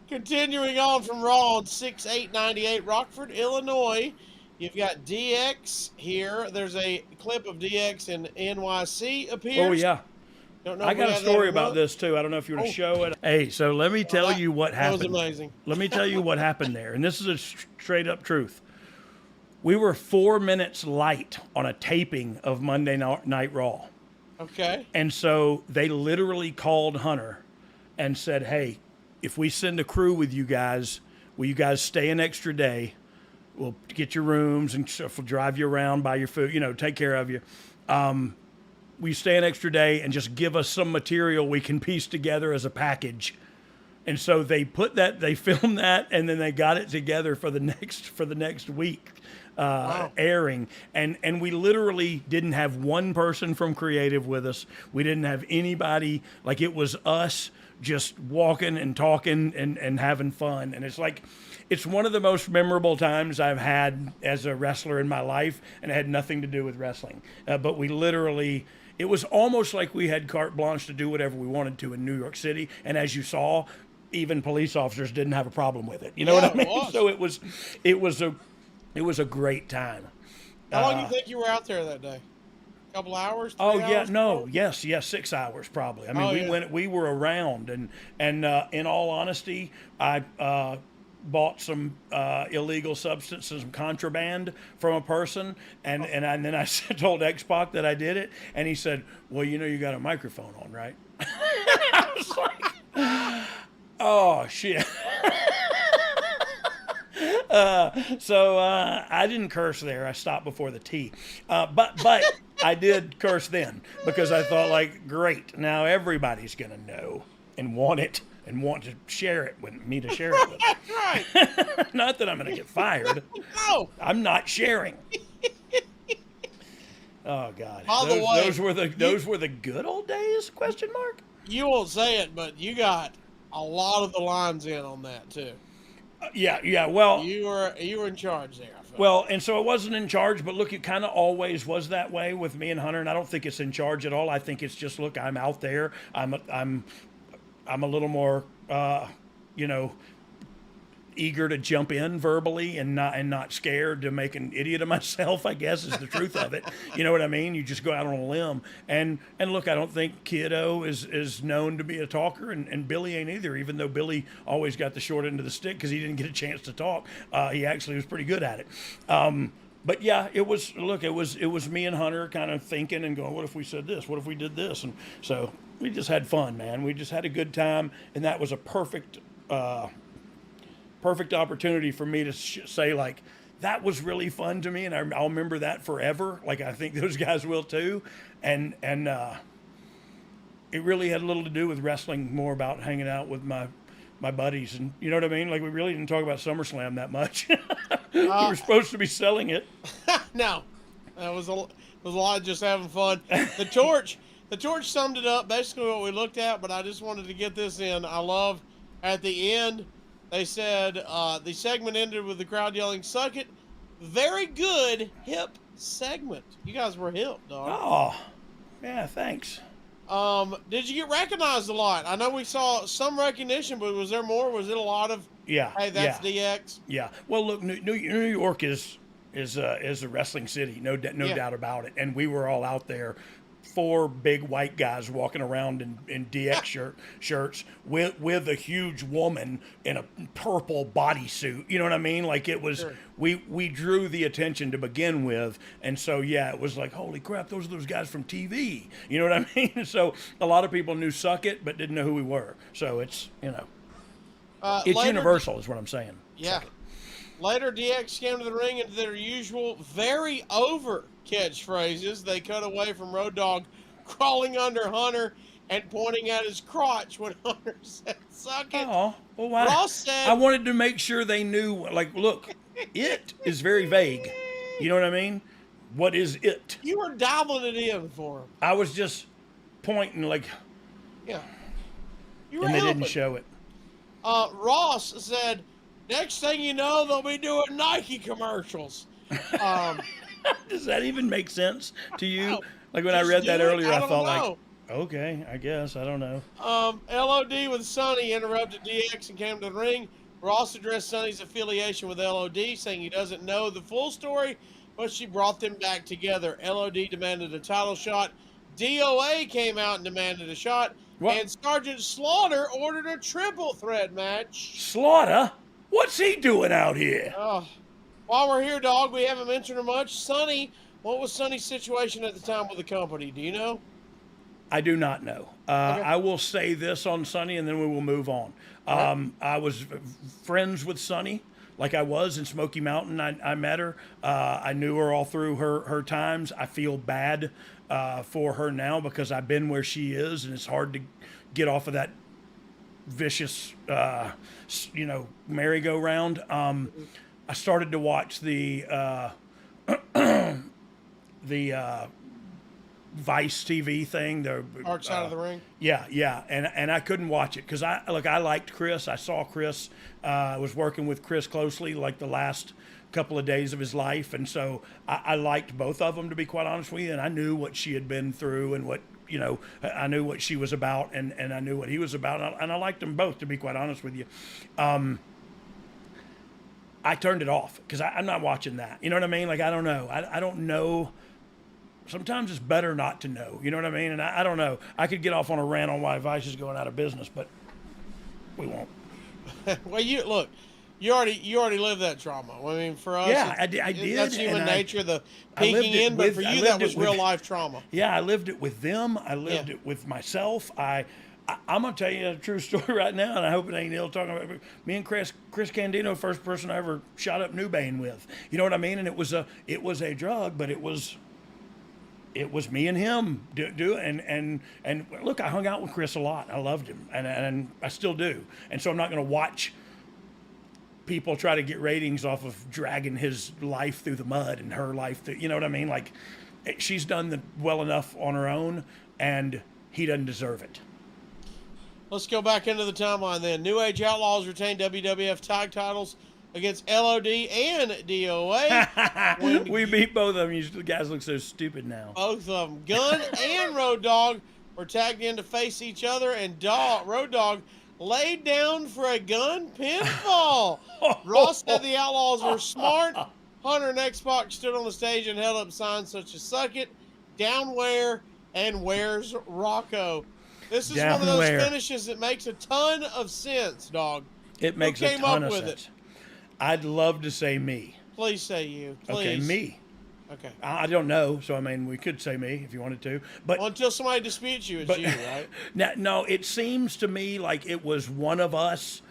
Continuing on from Raw on 6/8/98, Rockford, Illinois. You've got DX here. There's a clip of DX in NYC appears. Oh, yeah. Don't know I if we got a have that story or about not. this, too. I don't know if you want to show it. Hey, so let me tell you what happened. That was amazing. Let me tell you what happened there. And this is a straight-up truth. We were 4 minutes light on a taping of Monday Night Raw. Okay. And so they literally called Hunter and said, hey, if we send a crew with you guys, will you guys stay an extra day? We'll get your rooms and stuff. We'll drive you around, buy your food, take care of you. Will you stay an extra day and just give us some material we can piece together as a package? And so they filmed that, and then they got it together for the next week. Wow. Airing, and we literally didn't have one person from creative with us. We didn't have anybody. Like, it was us just walking and talking and having fun. And it's one of the most memorable times I've had as a wrestler in my life, and it had nothing to do with wrestling. But we literally, it was almost like we had carte blanche to do whatever we wanted to in New York City. And as you saw, even police officers didn't have a problem with it. You know what I mean? So it was a great time. How long do you think you were out there that day? A couple hours? 3 Oh hours, yeah, no, 4? yes, 6 hours probably. I mean, we were around, and in all honesty, I bought some illegal substances, some contraband from a person, and then I told X-Pac that I did it, and he said, "Well, you got a microphone on, right?" I was like, "Oh shit." So I didn't curse there. I stopped before the T. But I did curse then, because I thought, like, great, now everybody's going to know and want it and want to share it with me, to share it with them. Right. Not that I'm going to get fired. No. I'm not sharing. Oh God. By the way, those were the good old days? Question mark. You won't say it, but you got a lot of the lines in on that too. Yeah. Well, You were in charge there. I felt. well, and so it wasn't in charge, but look, it kind of always was that way with me and Hunter, and I don't think it's in charge at all. I think it's just, look, I'm out there. I'm a little more, eager to jump in verbally and not scared to make an idiot of myself, I guess, is the truth of it. You know what I mean? You just go out on a limb. And look, I don't think Kiddo is known to be a talker, and Billy ain't either, even though Billy always got the short end of the stick because he didn't get a chance to talk. He actually was pretty good at it. But yeah, it was me and Hunter kind of thinking and going, what if we said this? What if we did this? And so we just had fun, man. We just had a good time, and that was a perfect opportunity for me to say, like, that was really fun to me, and I'll remember that forever. Like, I think those guys will too. And it really had little to do with wrestling, more about hanging out with my buddies, and you know what I mean? Like, we really didn't talk about SummerSlam that much. We were supposed to be selling it. No, that was a lot of just having fun. The torch summed it up, basically what we looked at, but I just wanted to get this in. I love at the end, they said the segment ended with the crowd yelling, "Suck it." Very good hip segment. You guys were hip, dog. Oh, yeah, thanks. Did you get recognized a lot? I know we saw some recognition, but was there more? Was it a lot of, Yeah. hey, that's DX? Yeah. Well, look, New York is a wrestling city, no doubt about it. And we were all out there, 4 big white guys walking around in DX shirts with a huge woman in a purple bodysuit. You know what I mean? Like, it was, Sure. we drew the attention to begin with. And so, yeah, it was like, holy crap, those are those guys from TV. You know what I mean? So a lot of people knew Suck It, but didn't know who we were. So it's, it's Later, universal is what I'm saying. Yeah. Suck It. Later, DX came to the ring into their usual very over catchphrases. They cut away from Road Dogg crawling under Hunter and pointing at his crotch when Hunter said, "Suck it." Oh, well, why? Ross said, I wanted to make sure they knew, like, look, it is very vague. You know what I mean? What is it? you were dialing it in for him. I was just pointing, like, Yeah. You were and they helping. didn't show it. Ross said, "Next thing you know, they'll be doing Nike commercials." Does that even make sense to you? No, Like when I just read do that it. earlier, I I don't thought know. like, okay, I guess. I don't know. LOD with Sonny interrupted DX and came to the ring. Ross addressed Sonny's affiliation with LOD, saying he doesn't know the full story, but she brought them back together. LOD demanded a title shot. DOA came out and demanded a shot. What? And Sergeant Slaughter ordered a triple threat match. Slaughter? What's he doing out here? While we're here, dog, we haven't mentioned her much. Sonny, what was Sonny's situation at the time with the company? Do you know? I do not know. Okay. I will say this on Sonny, and then we will move on. I was friends with Sonny, like I was in Smoky Mountain. I met her. I knew her all through her times. I feel bad for her now because I've been where she is, and it's hard to get off of that vicious, merry-go-round. I started to watch the Vice TV thing. The Dark Side of the Ring. Yeah, and I couldn't watch it because I liked Chris. I saw Chris. I was working with Chris closely, like the last couple of days of his life, and so I liked both of them, to be quite honest with you. And I knew what she had been through and what I knew what she was about, and I knew what he was about, and I liked them both, to be quite honest with you. I turned it off because I'm not watching that. You know what I mean? Like, I don't know. I don't know. Sometimes it's better not to know. You know what I mean? And I don't know. I could get off on a rant on why Vice is going out of business, but we won't. Well, you already lived that trauma. I mean, for us, Yeah, I did. That's human nature, the I lived peeking it in. But with- for I you, lived that it was with- real life trauma. Yeah, I lived it with them. I lived it with myself. I'm gonna tell you a true story right now, and I hope it ain't ill talking about it. Me and Chris Candino, first person I ever shot up Newbane with. You know what I mean? And it was a drug, but it was me and him and look, I hung out with Chris a lot. I loved him, and I still do. And so I'm not gonna watch people try to get ratings off of dragging his life through the mud and her life through, you know what I mean? Like, she's done well enough on her own, and he doesn't deserve it. Let's go back into the timeline then. New Age Outlaws retained WWF tag titles against LOD and DOA. We beat both of them. You guys look so stupid now. Both of them. Gunn and Road Dogg were tagged in to face each other, and Road Dogg laid down for a Gunn pinfall. Ross said the Outlaws were smart. Hunter and X-Pac stood on the stage and held up signs such as "Suck It," "Down Where," and "Where's Rocco?" This is one of those finishes that makes a ton of sense, dog. It makes a ton of sense. I'd love to say me. Please say you. Please. Okay, me. Okay. I don't know, so I mean, we could say me if you wanted to, but until somebody disputes you, it's you, right? No, it seems to me like it was one of us,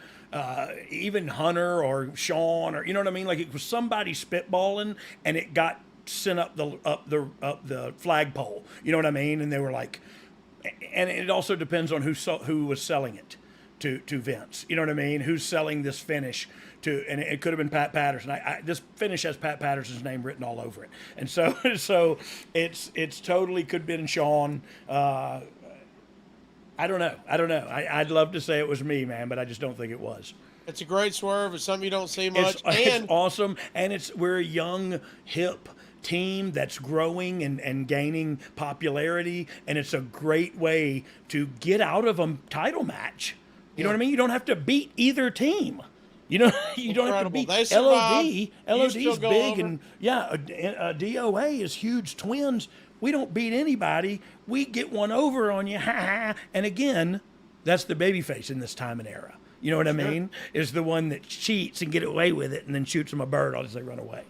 even Hunter or Sean, or you know what I mean. Like it was somebody spitballing, and it got sent up the flagpole. You know what I mean? And they were like, and it also depends on who was selling it to Vince. You know what I mean? Who's selling this finish to? And it could have been Pat Patterson. This finish has Pat Patterson's name written all over it, and so it's totally could have been Sean. I don't know. I'd love to say it was me, man, but I just don't think it was. It's a great swerve. It's something you don't see much. It's awesome, and we're a young, hip team that's growing and gaining popularity, and it's a great way to get out of a title match. You know what I mean? You don't have to beat either team. You know, you don't have to beat LOD. LOD's big, and DOA is huge. Twins, we don't beat anybody. We get one over on you, and again, that's the babyface in this time and era. You know what I mean? Is the one that cheats and get away with it and then shoots them a bird as they run away.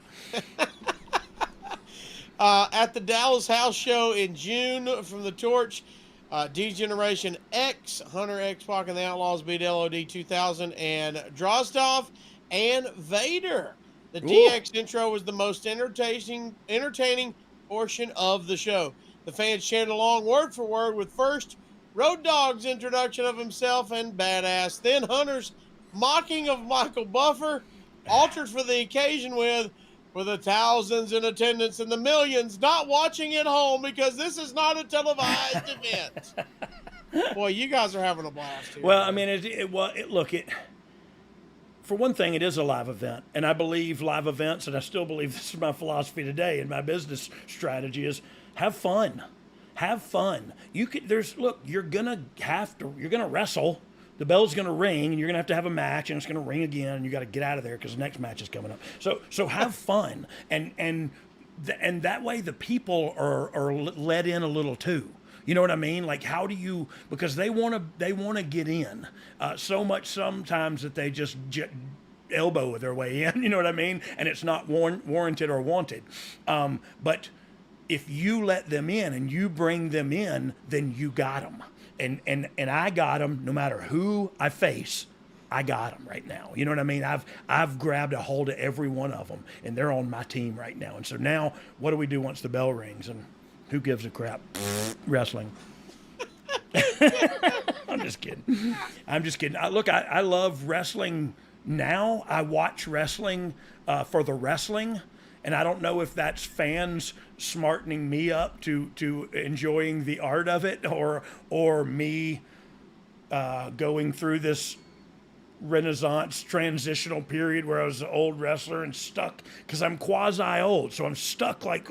At the Dallas House Show in June from the Torch, D-Generation X, Hunter, X-Pac, and the Outlaws beat LOD 2000 and Drozdov and Vader. The DX intro was the most entertaining portion of the show. The fans chanted along word for word with first Road Dogg's introduction of himself and Badass, then Hunter's mocking of Michael Buffer, altered for the occasion with "For the thousands in attendance and the millions not watching at home because this is not a televised event." Boy, you guys are having a blast here. Well, I mean, for one thing, it is a live event, and I believe live events, and I still believe this is my philosophy today, and my business strategy is have fun. Have fun. You're gonna wrestle. The bell's gonna ring, and you're gonna have a match, and it's gonna ring again, and you got to get out of there because the next match is coming up. So have fun, and that way the people are let in a little too. You know what I mean? Like, how do you? Because they want to get in so much sometimes that they just elbow their way in. You know what I mean? And it's not warranted or wanted. But if you let them in and you bring them in, then you got them. And I got them no matter who I face. I got them right now. You know what I mean? I've grabbed a hold of every one of them, and they're on my team right now. And so now, what do we do once the bell rings? And who gives a crap? Wrestling. I'm just kidding. I love wrestling now. I watch wrestling for the wrestling, and I don't know if that's fans smartening me up to enjoying the art of it, or me going through this Renaissance transitional period where I was an old wrestler and stuck because I'm quasi old, so I'm stuck like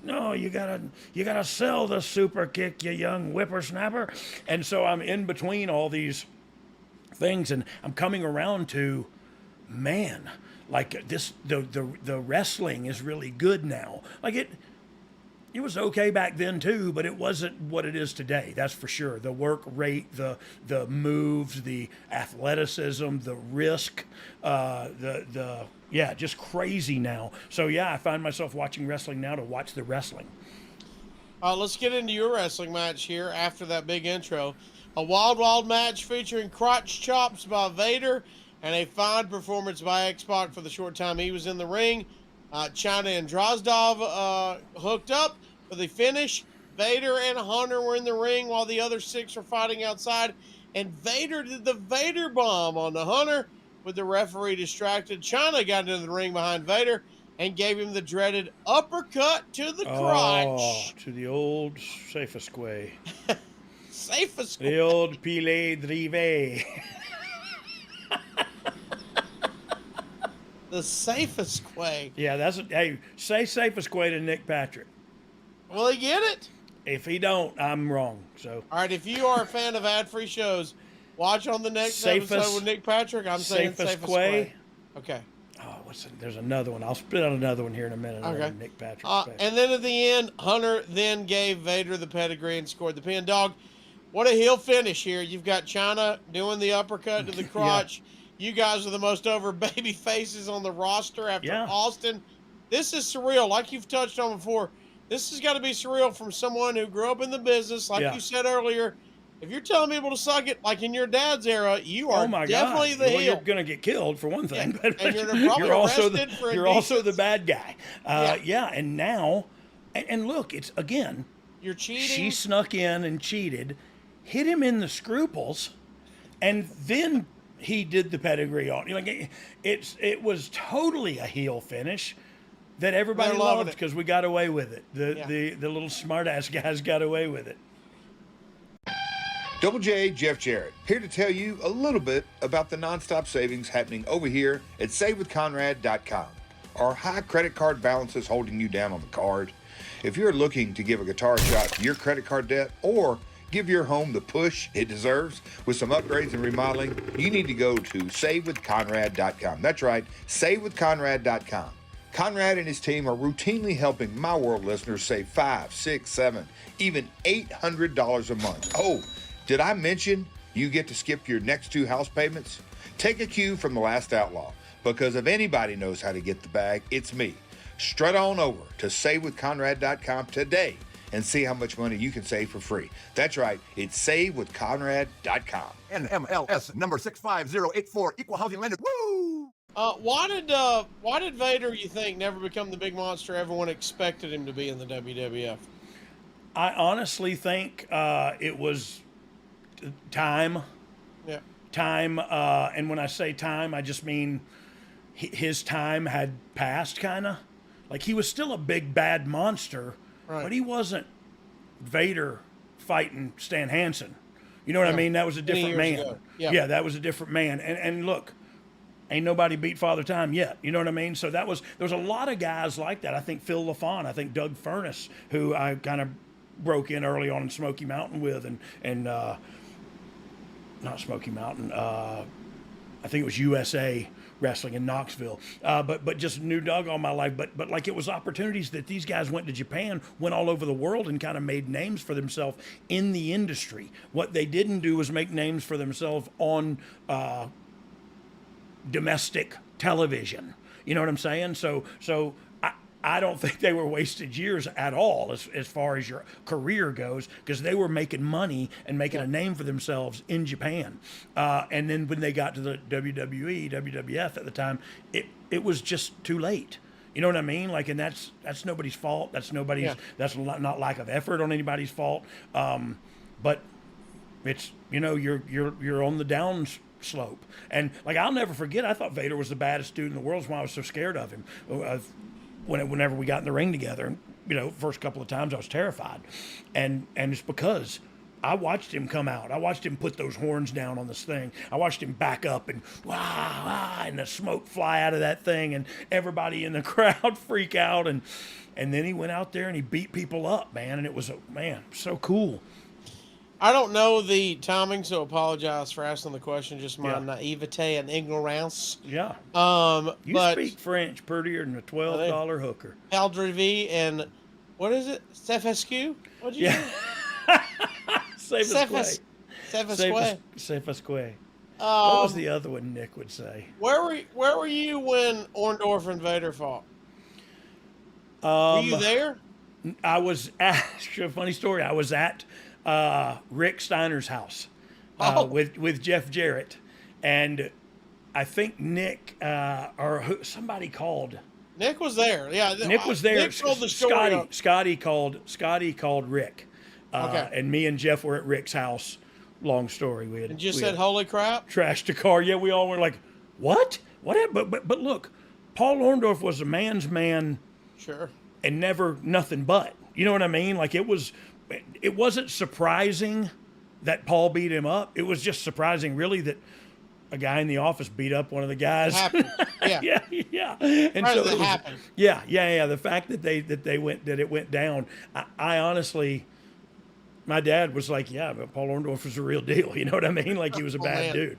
no, you gotta sell the super kick, you young whippersnapper. And so I'm in between all these things, and I'm coming around to, man, like this the wrestling is really good now. Like it was okay back then too, but it wasn't what it is today. That's for sure. The work rate, the moves, the athleticism, the risk, just crazy now. So yeah, I find myself watching wrestling now to watch the wrestling. Let's get into your wrestling match here after that big intro. A wild match featuring crotch chops by Vader and a fine performance by X-Pac for the short time he was in the ring. China and Drozdov hooked up for the finish. Vader and Hunter were in the ring while the other 6 were fighting outside. And Vader did the Vader bomb on the Hunter with the referee distracted. China got into the ring behind Vader and gave him the dreaded uppercut to the crotch. To the old safest way. Safest way. The old Pile Drive. The safest way. Yeah, say safest way to Nick Patrick. Will he get it? If he don't, I'm wrong. So. All right, if you are a fan of ad-free shows, watch on the next episode with Nick Patrick. I'm saying safest way. Okay. Oh, there's another one. I'll spit on another one here in a minute. Okay. Nick Patrick. And then at the end, Hunter then gave Vader the pedigree and scored the pin. Dog, what a heel finish here. You've got China doing the uppercut to the crotch. Yeah. You guys are the most over baby faces on the roster after Austin. This is surreal. Like you've touched on before, this has got to be surreal from someone who grew up in the business. Like you said earlier, if you're telling people to suck it, like in your dad's era, you are definitely the heel. You're going to get killed for one thing, but and you're probably arrested for you're also the bad guy. And now, and look, it's again, you're cheating. She snuck in and cheated, hit him in the scruples, and then he did the pedigree on. It was totally a heel finish that everybody loved because we got away with it. The little smart-ass guys got away with it. Double J, Jeff Jarrett, here to tell you a little bit about the nonstop savings happening over here at SaveWithConrad.com. Are high credit card balances holding you down on the card? If you're looking to give a guitar shot to your credit card debt or give your home the push it deserves with some upgrades and remodeling, you need to go to SaveWithConrad.com. That's right, SaveWithConrad.com. Conrad and his team are routinely helping My World listeners save $500, $600, $700, even $800 a month. Oh, did I mention you get to skip your next 2 house payments? Take a cue from The Last Outlaw, because if anybody knows how to get the bag, it's me. Strut on over to SaveWithConrad.com today and see how much money you can save for free. That's right, it's SaveWithConrad.com. NMLS number 65084, equal housing lender. Woo! Why did Vader, you think, never become the big monster everyone expected him to be in the WWF? I honestly think it was time. Yeah. Time, and when I say time, I just mean his time had passed, kind of. Like, he was still a big, bad monster, but he wasn't Vader fighting Stan Hansen. You know what I mean? That was a different man. Yeah, that was a different man. And look, Ain't nobody beat Father Time yet. You know what I mean? So there was a lot of guys like that. I think Phil LaFawn, I think Doug Furness, who I kind of broke in early on in Smoky Mountain with, and not Smoky Mountain. I think it was USA Wrestling in Knoxville. But just knew Doug all my life. But like it was opportunities that these guys went to Japan, went all over the world, and kind of made names for themselves in the industry. What they didn't do was make names for themselves on domestic television. You know what I'm saying? So I don't think they were wasted years at all as far as your career goes, because they were making money and making a name for themselves in Japan. And then when they got to the WWE, WWF at the time, it was just too late. You know what I mean? Like, and that's nobody's fault. That's nobody's. That's not lack of effort on anybody's fault. But it's, you know, you're on the down slope. And like, I'll never forget, I thought Vader was the baddest dude in the world. That's why I was so scared of him. Whenever we got in the ring together, you know, first couple of times I was terrified. And it's because I watched him come out. I watched him put those horns down on this thing. I watched him back up and and the smoke fly out of that thing, and everybody in the crowd freak out. And then he went out there and he beat people up, man. And it was, so cool. I don't know the timing, so apologize for asking the question. Just my naivete and ignorance. Yeah. You but speak French prettier than a $12 hooker. Aldry V and what is it? Sefescu? What'd you say? Sefesque. What was the other one Nick would say? Where were you when Orndorff and Vader fought? Were you there? I was at, a funny story, I was at Rick Steiner's house with Jeff Jarrett, and I think Nick somebody called. Nick was there. Yeah, Nick was there. Nick told the story. Scotty called Rick, and me and Jeff were at Rick's house. Long story. We had said, "Holy crap!" Trashed the car. Yeah, we all were like, "What? What happened?" But look, Paul Orndorff was a man's man. Sure. And never nothing but. You know what I mean? Like it wasn't surprising that Paul beat him up. It was just surprising, really, that a guy in the office beat up one of the guys. It happened. Yeah. yeah. And so it happened. Yeah. The fact that it went down. I honestly, my dad was like, yeah, but Paul Orndorff was a real deal. You know what I mean? Like he was a bad dude.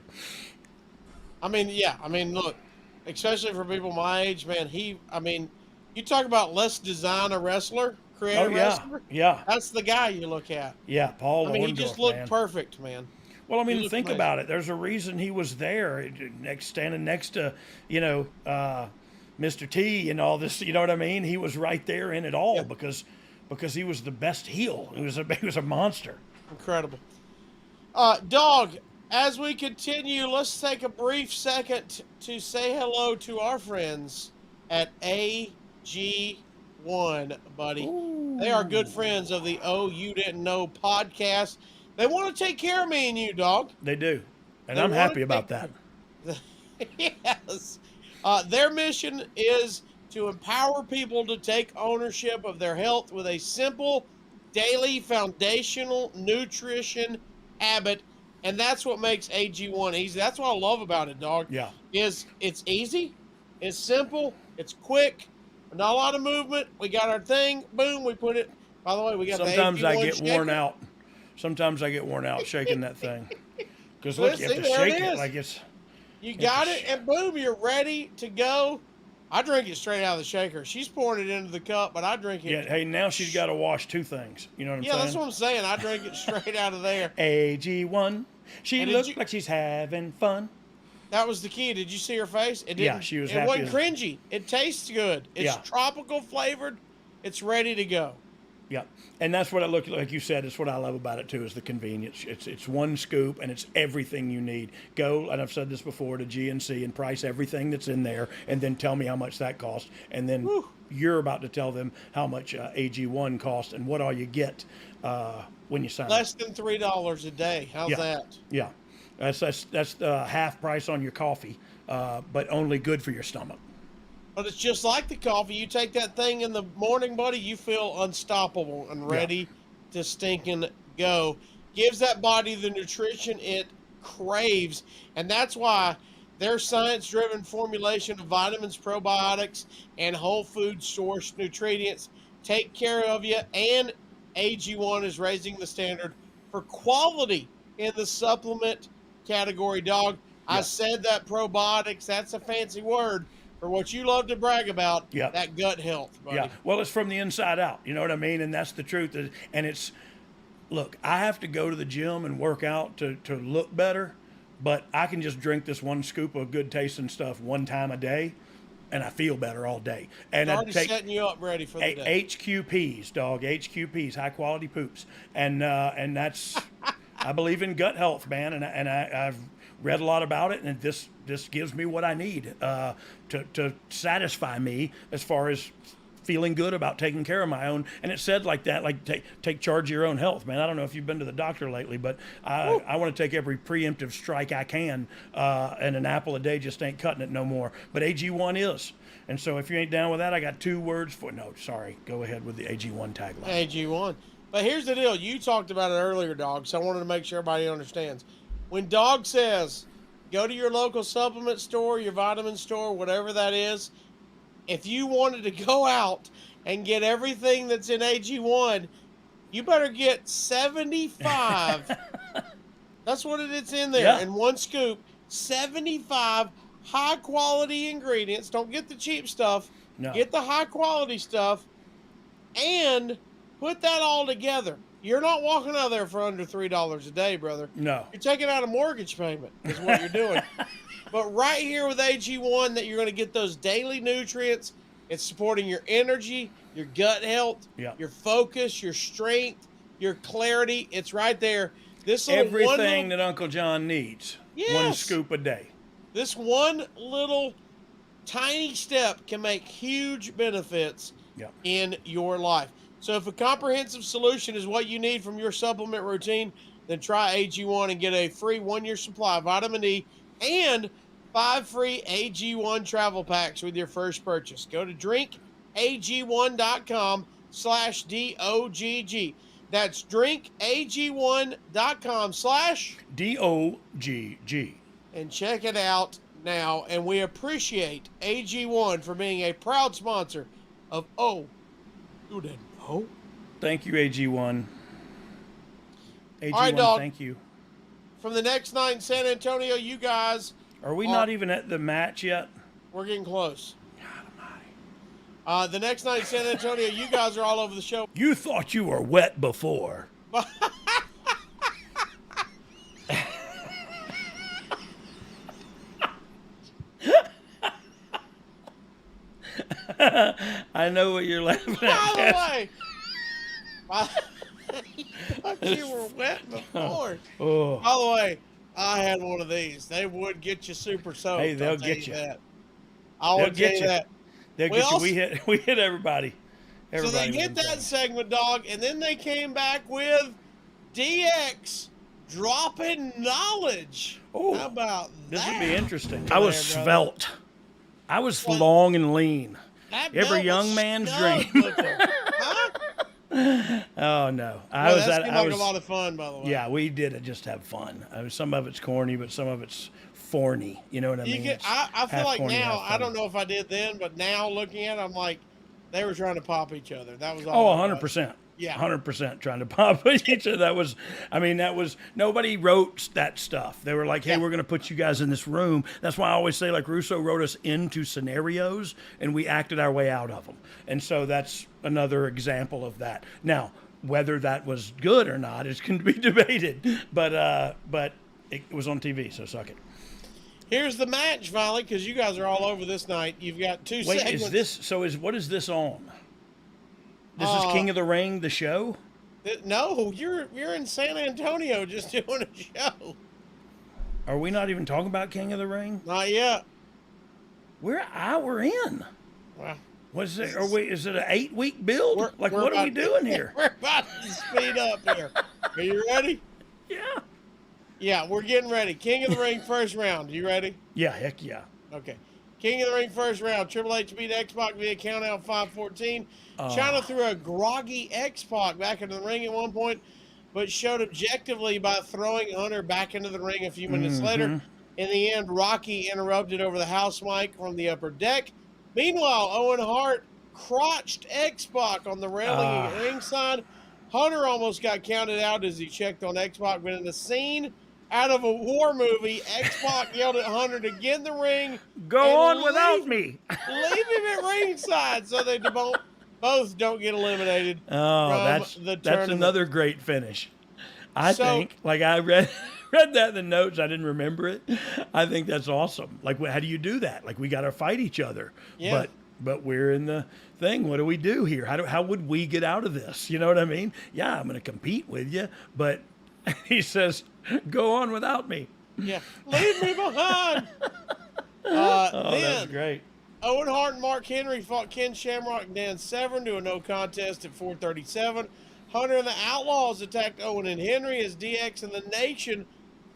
I mean, yeah. I mean, look, especially for people my age, man. You talk about let's design a wrestler, create a wrestler. Yeah. That's the guy you look at. Yeah, Paul Orndorff, he just looked perfect, man. Well, I mean, think about it. There's a reason he was there, standing next to, Mr. T and all this. You know what I mean? He was right there in it all because he was the best heel. He was a monster. Incredible. Dog, as we continue, let's take a brief second to say hello to our friends at AG1, buddy. Ooh. They are good friends of the Oh You Didn't Know podcast. They want to take care of me and you, dog. They do. And I'm happy about that. Yes. Their mission is to empower people to take ownership of their health with a simple, daily, foundational nutrition habit. And that's what makes AG1 easy. That's what I love about it, dog. Yeah. It's easy, it's simple, it's quick, not a lot of movement. We got our thing, boom, we put it. By the way, we got Sometimes the AG1 I get shaker. worn out. Sometimes I get worn out shaking that thing. Because look, you have to shake it like it's... You got it, and boom, you're ready to go. I drink it straight out of the shaker. She's pouring it into the cup, but I drink it. Yeah, hey, now she's got to wash two things. You know what I'm saying? Yeah, that's what I'm saying. I drink it straight out of there. AG1. She looks like she's having fun. That was the key. Did you see her face? It didn't. Yeah, she was happy. It wasn't cringy. It tastes good. It's tropical flavored. It's ready to go. Yeah, and that's what it looked like. You said, it's what I love about it too, is the convenience. It's one scoop and it's everything you need. Go, and I've said this before, to GNC and price everything that's in there, and then tell me how much that costs, and then you're about to tell them how much AG1 costs and what all you get when you sign. Less than $3 a day. How's that? Yeah, that's half price on your coffee, but only good for your stomach. But it's just like the coffee. You take that thing in the morning, buddy, you feel unstoppable and ready to stinking go. Gives that body the nutrition it craves. And that's why Their science-driven formulation of vitamins, probiotics, and whole food source nutrients take care of you, and AG1 is raising the standard for quality in the supplement category, dog. I said that probiotics, that's a fancy word for what you love to brag about, that gut health, buddy. Yeah, well, it's from the inside out. You know what I mean? And that's the truth. And it's, look, I have to go to the gym and work out to look better, but I can just drink this one scoop of good tasting stuff one time a day, and I feel better all day. And it's already setting you up ready for the day. HQPs, dog, HQPs, high quality poops. And that's, I believe in gut health, man. And I've read a lot about it, and this gives me what I need to satisfy me as far as feeling good about taking care of my own. And it said like that, like take charge of your own health, man. I don't know if you've been to the doctor lately, but I want to take every preemptive strike I can, and an apple a day just ain't cutting it no more. But AG1 is. And so if you ain't down with that, I got 2 words for, no, sorry, go ahead with the AG1 tagline. AG1. But here's the deal. You talked about it earlier, Dog, so I wanted to make sure everybody understands. When Dog says, go to your local supplement store, your vitamin store, whatever that is, if you wanted to go out and get everything that's in AG1, you better get 75. That's what it's in there in one scoop. 75 high-quality ingredients. Don't get the cheap stuff. No. Get the high-quality stuff and put that all together. You're not walking out of there for under $3 a day, brother. No. You're taking out a mortgage payment is what you're doing. But right here with AG1, that you're going to get those daily nutrients. It's supporting your energy, your gut health, your focus, your strength, your clarity. It's right there. This everything that Uncle John needs. One scoop a day. This one little tiny step can make huge benefits in your life. So if a comprehensive solution is what you need from your supplement routine, then try AG1 and get a free 1-year supply of vitamin E and 5 free AG1 travel packs with your first purchase. Go to drinkag1.com/DOGG. That's drinkag1.com/DOGG. And check it out now. And we appreciate AG1 for being a proud sponsor of OUDK. Thank you, AG1. AG1, all right, dog. Thank you. From the next night in San Antonio, you guys... Are we not even at the match yet? We're getting close. The next night in San Antonio, you guys are all over the show. You thought you were wet before. I know what you're laughing at. By the way, you thought you were wet before. Oh. By the way, I had one of these. They would get you super soaked. Hey, they'll get you. I'll get you that. They'll get you. We hit everybody. So they get that segment, dog, and then they came back with DX dropping knowledge. Oh, how about that? This would be interesting. I was svelte. I was long and lean. Every young man's dream. Huh? Oh no! I was a lot of fun, by the way. Yeah, we did just have fun. Some of it's corny, but some of it's forny. You know what I mean? I feel like now, I don't know if I did then, but now looking at it, I'm like, they were trying to pop each other. That was all. 100%. Yeah, 100% trying to pop each other. That was nobody wrote that stuff. They were like, hey, we're going to put you guys in this room. That's why I always say, like, Russo wrote us into scenarios and we acted our way out of them. And so that's another example of that. Now, whether that was good or not is going to be debated, but it was on TV, so suck it. Here's the match, finally, because you guys are all over this night. You've got two segments. What is this on? This is King of the Ring, the show? No, you're in San Antonio just doing a show. Are we not even talking about King of the Ring? Not yet. We're in. Well, is it an 8-week build? What are we doing here? We're about to speed up here. Are you ready? Yeah. Yeah, we're getting ready. King of the Ring first round. You ready? Yeah, heck yeah. Okay. King of the Ring first round. Triple H beat X-Pac via countout 5-14. China threw a groggy X-Pac back into the ring at one point, but showed objectively by throwing Hunter back into the ring a few minutes later. In the end, Rocky interrupted over the house mic from the upper deck. Meanwhile, Owen Hart crotched X-Pac on the railing ringside. Hunter almost got counted out as he checked on X-Pac, but in the scene out of a war movie, X-Pac yelled at Hunter to get in the ring. Go on without me. Leave him at ringside so they both don't get eliminated Oh, from the that's tournament. another great finish. I think, like I read that in the notes, I didn't remember it. I think that's awesome. Like, how do you do that? Like, we got to fight each other. Yeah. But we're in the thing. What do we do here? How would we get out of this? You know what I mean? Yeah, I'm going to compete with you, but he says, go on without me. Yeah, leave me behind. That's great. Owen Hart and Mark Henry fought Ken Shamrock and Dan Severn to a no contest at 4:37. Hunter and the Outlaws attacked Owen and Henry as DX and the Nation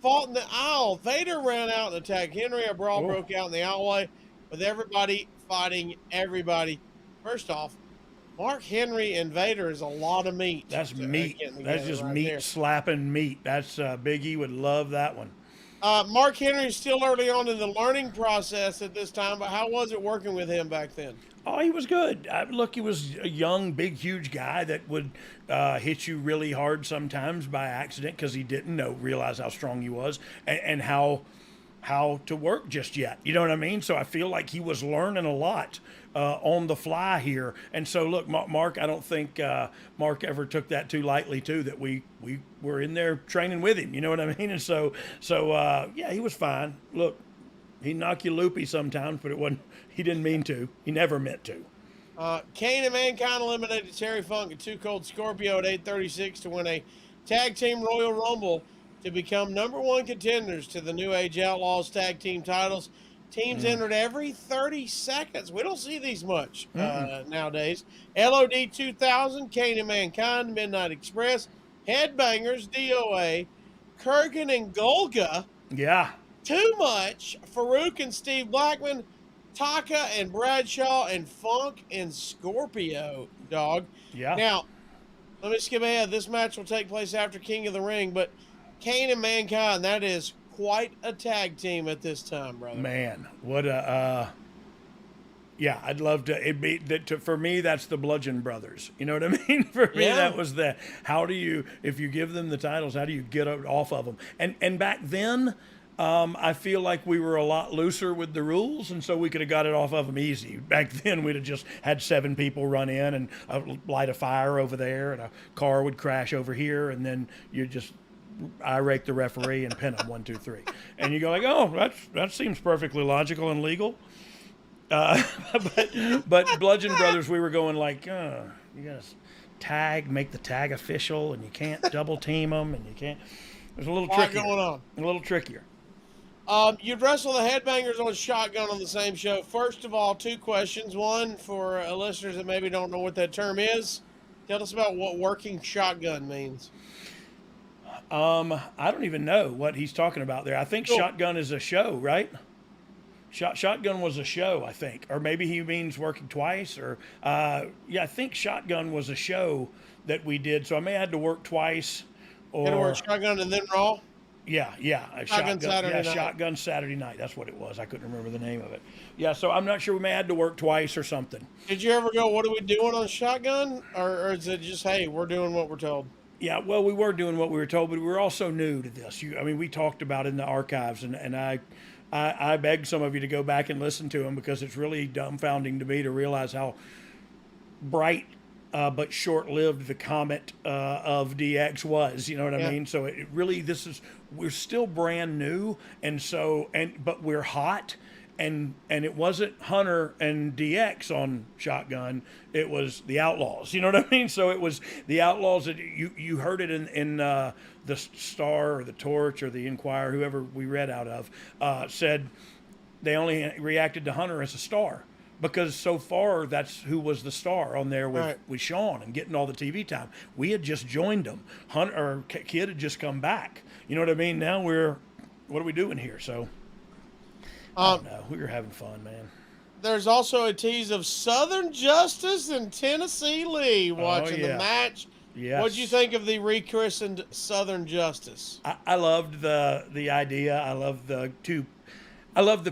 fought in the aisle. Vader ran out and attacked Henry. A brawl broke out in the alleyway with everybody fighting everybody. First off, Mark Henry and Vader is a lot of meat. That's meat. That's just right meat there. slapping meat. That's Big E would love that one. Mark Henry's still early on in the learning process at this time, but how was it working with him back then? Oh, he was good. Look, he was a young, big, huge guy that would hit you really hard sometimes by accident because he didn't realize how strong he was and how to work just yet. You know what I mean? So I feel like he was learning a lot on the fly here. And so, look, Mark, I don't think Mark ever took that too lightly, too, that we were in there training with him. You know what I mean? And so yeah, he was fine. Look, he'd knock you loopy sometimes, but he didn't mean to. He never meant to. Kane and Mankind eliminated Terry Funk and Too Cold Scorpio at 8:36 to win a Tag Team Royal Rumble to become #1 contenders to the New Age Outlaws Tag Team titles. Teams entered every 30 seconds. We don't see these much nowadays. LOD 2000, Kane and Mankind, Midnight Express, Headbangers, DOA, Kurgan and Golga. Yeah. Too Much, Farouk and Steve Blackman, Taka and Bradshaw, and Funk and Scorpio, dog. Yeah. Now, let me skip ahead. This match will take place after King of the Ring, but Kane and Mankind, that is quite a tag team at this time, brother. Man, what a yeah, I'd love to. It'd be that for me. That's the Bludgeon Brothers. You know what I mean? For me, that was the. How do you, if you give them the titles, how do you get off of them? And back then, I feel like we were a lot looser with the rules, and so we could have got it off of them easy. Back then, we'd have just had 7 people run in and light a fire over there, and a car would crash over here, and then you just irate the referee and pin them 1, 2, 3, and you go like, oh, that seems perfectly logical and legal. But Bludgeon Brothers, we were going like, you gotta make the tag official, and you can't double team them, and you can't. There's a little trickier. Going on. A little trickier. You'd wrestle the Headbangers on Shotgun on the same show. First of all, 2 questions. One, for listeners that maybe don't know what that term is, tell us about what working shotgun means. I don't even know what he's talking about there. I think Shotgun is a show, right? Shotgun was a show, I think. Or maybe he means working twice. Or yeah, I think Shotgun was a show that we did. So I may have had to work twice. Or you had to work Shotgun and then Raw? Yeah. Shotgun Saturday night. Shotgun Saturday night. That's what it was. I couldn't remember the name of it. Yeah, so I'm not sure. We may have had to work twice or something. Did you ever go, what are we doing on Shotgun? Or is it just, hey, we're doing what we're told? Yeah, well, we were doing what we were told, but we were also new to this. I mean, we talked about it in the archives, and I beg some of you to go back and listen to them because it's really dumbfounding to me to realize how bright but short-lived the comet of DX was. You know what I mean? So it really, we're still brand new, but we're hot. And it wasn't Hunter and DX on Shotgun. It was the Outlaws. You know what I mean? So it was the Outlaws that you heard it in the Star or the Torch or the Inquirer, whoever we read out of, said they only reacted to Hunter as a star because so far that's who was the star on there with Sean and getting all the TV time. We had just joined them. Hunter or Kid had just come back. You know what I mean? Now what are we doing here? So. No, we were having fun, man. There's also a tease of Southern Justice and Tennessee Lee watching the match Yes. What'd you think of the rechristened Southern Justice? I loved the idea. I love the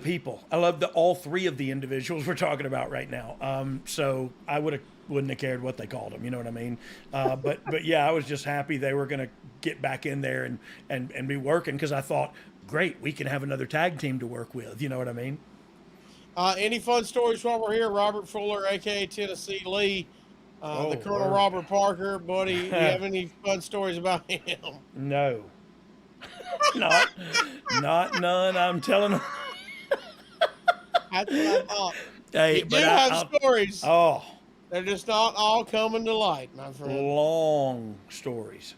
people. I love all three of the individuals we're talking about right now. So I wouldn't have cared what they called them. You know what I mean? But yeah, I was just happy they were going to get back in there and be working, because I thought, great, we can have another tag team to work with. You know what I mean? Any fun stories while we're here? Robert Fuller, aka Tennessee Lee, the Colonel word. Robert Parker, buddy. Do you have any fun stories about him? No. not none. I'm telling them. That's what I thought. Hey, You do have stories. Oh, They're just not all coming to light, my friend. long stories,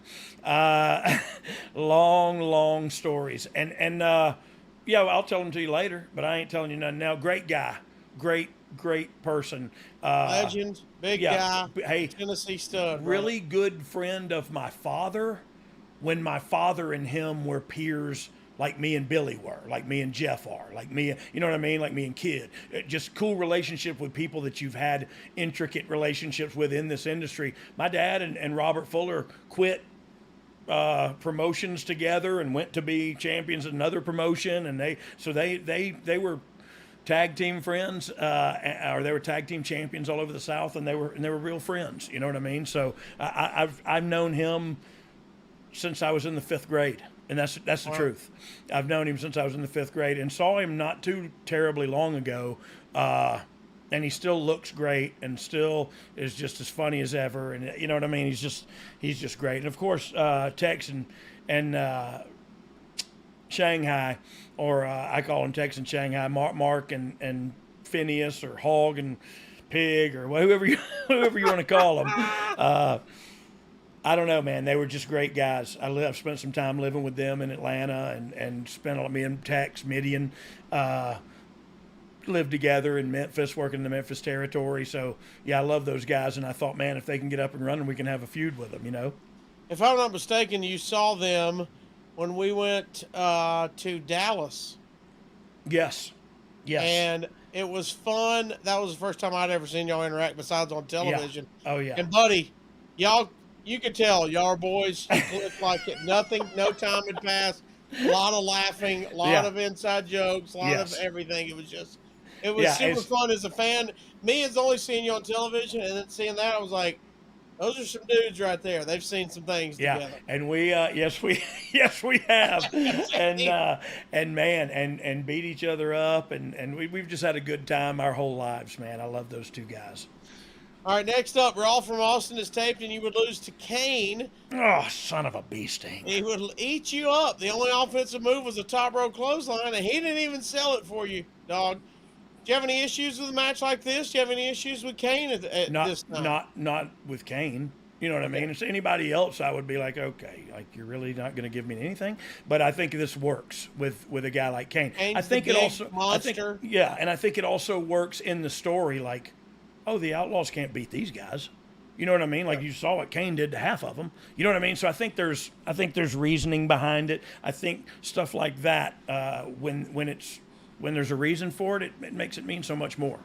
long stories, and yeah, I'll tell them to you later. But I ain't telling you nothing now. Great guy, great person, Legend, big guy. Hey, Tennessee stud. really good friend of my father. When my father and him were peers, like me and Billy were, like me and Jeff are, like me, you know what I mean? Like me and Kid. Just cool relationship with people that you've had intricate relationships with in this industry. My dad and Robert Fuller quit promotions together and went to be champions in another promotion, and they were tag team friends, or they were tag team champions all over the South, and they were real friends. You know what I mean? So I've known him since I was in the 5th grade. And that's the truth. I've known him since I was in the 5th grade, and saw him not too terribly long ago. And he still looks great, and still is just as funny as ever. And you know what I mean? He's just great. And of course, Tex and Shanghai, or I call him Tex and Shanghai, Mark and Phineas, or Hog and Pig, or whoever you want to call them. I don't know, man. They were just great guys. I've spent some time living with them in Atlanta, and spent me and Tex, Midian, lived together in Memphis, working in the Memphis territory. So, yeah, I love those guys, and I thought, man, if they can get up and running, we can have a feud with them, you know? If I'm not mistaken, you saw them when we went to Dallas. Yes. And it was fun. That was the first time I'd ever seen y'all interact besides on television. Yeah. Oh, yeah. And, buddy, you could tell y'all are boys. You looked like it. No time had passed. A lot of laughing, a lot of inside jokes, a lot of everything. It was super fun as a fan. Me has only seen you on television, and then seeing that, I was like, those are some dudes right there. They've seen some things together. And we, yes, we have, and beat each other up, and we've just had a good time our whole lives, man. I love those two guys. All right, next up, Raw from Austin is taped, and you would lose to Kane. Oh, son of a bee sting. He would eat you up. The only offensive move was a top rope clothesline, and he didn't even sell it for you, dog. Do you have any issues with a match like this? Do you have any issues with Kane at this time? Not with Kane. You know what I mean? If it's anybody else, I would be like, okay, like you're really not going to give me anything. But I think this works with a guy like Kane. Kane's I think the it big also monster. and I think it also works in the story. Like, oh, the Outlaws can't beat these guys. You know what I mean? Like you saw what Kane did to half of them. You know what I mean? So I think there's reasoning behind it. I think stuff like that, when there's a reason for it, it makes it mean so much more.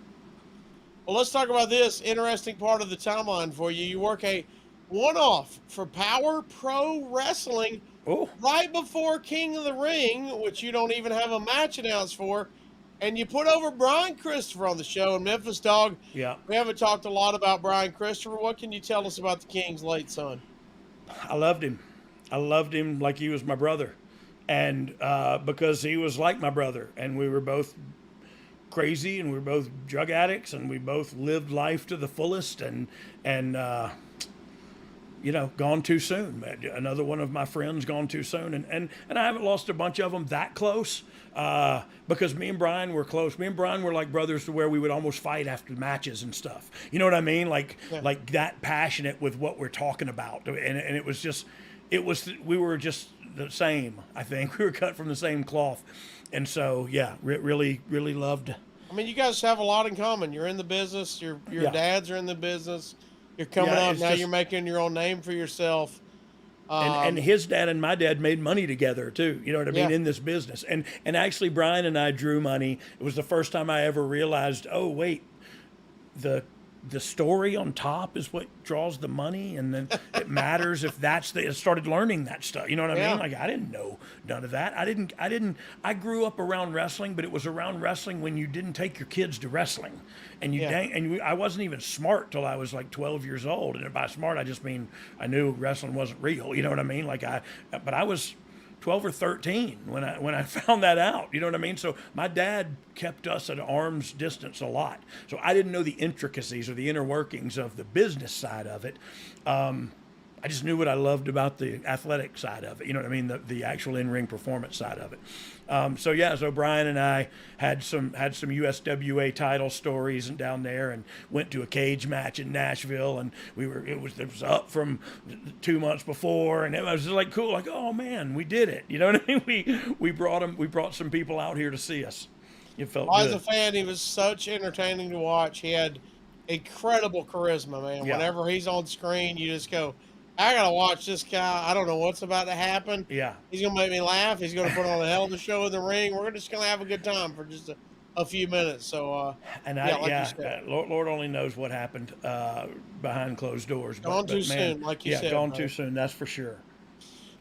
Well, let's talk about this interesting part of the timeline for you. You work a one-off for Power Pro Wrestling right before King of the Ring, which you don't even have a match announced for. And you put over Brian Christopher on the show in Memphis, Dog. Yeah. We haven't talked a lot about Brian Christopher. What can you tell us about the King's late son? I loved him. I loved him like he was my brother. And because he was like my brother. And we were both crazy, and we were both drug addicts, and we both lived life to the fullest, and gone too soon. Another one of my friends gone too soon. And I haven't lost a bunch of them that close. Because me and Brian were close. Me and Brian were like brothers to where we would almost fight after matches and stuff. You know what I mean? Like that passionate with what we're talking about. And we were just the same, I think. We were cut from the same cloth. And so, yeah, really, really loved. I mean, you guys have a lot in common. You're in the business. Your dads are in the business. You're coming up now. You're making your own name for yourself. And his dad and my dad made money together too. You know what I mean? In this business. And actually Brian and I drew money. It was the first time I ever realized, oh wait, the the story on top is what draws the money, and then it matters if I started learning that stuff. You know what I mean? Like, I didn't know none of that. I grew up around wrestling, but it was around wrestling when you didn't take your kids to wrestling, and I wasn't even smart till I was like 12 years old. And by smart, I just mean I knew wrestling wasn't real. You know what I mean? But I was 12 or 13 when I found that out. You know what I mean? So my dad kept us at arm's distance a lot. So I didn't know the intricacies or the inner workings of the business side of it. I just knew what I loved about the athletic side of it. You know what I mean? The actual in-ring performance side of it. So Brian and I had some USWA title stories down there, and went to a cage match in Nashville, and it was up from 2 months before, and it was just like cool, like, oh man, we did it. You know what I mean? We brought some people out here to see us. It felt good. As a fan, he was such entertaining to watch. He had incredible charisma, man. Yeah. Whenever he's on screen, you just go, I gotta watch this guy. I don't know what's about to happen. Yeah. He's gonna make me laugh. He's gonna put on a hell of a show in the ring. We're just gonna have a good time for just a few minutes. So, Lord only knows what happened behind closed doors. Gone too soon, like you said. Gone too soon. That's for sure.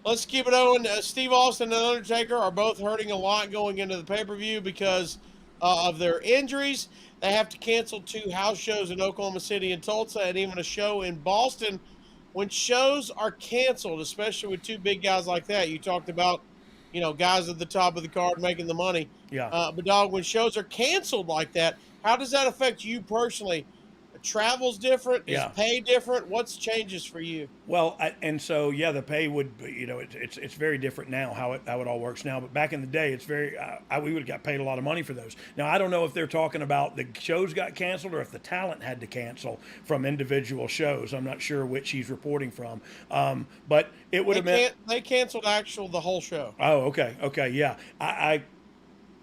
Let's keep it going. Steve Austin and Undertaker are both hurting a lot going into the pay-per-view because of their injuries. They have to cancel 2 house shows in Oklahoma City and Tulsa, and even a show in Boston. When shows are canceled, especially with 2 big guys like that, you talked about, guys at the top of the card making the money. Yeah. But Dog, when shows are canceled like that, how does that affect you personally? Travel's different. Is pay different? What's changes for you? Well, the pay would be, it's very different now how it all works now. But back in the day, it's very we would have got paid a lot of money for those. Now I don't know if they're talking about the shows got canceled or if the talent had to cancel from individual shows. I'm not sure which he's reporting from. But it would have meant they canceled the whole show. Oh, okay, yeah.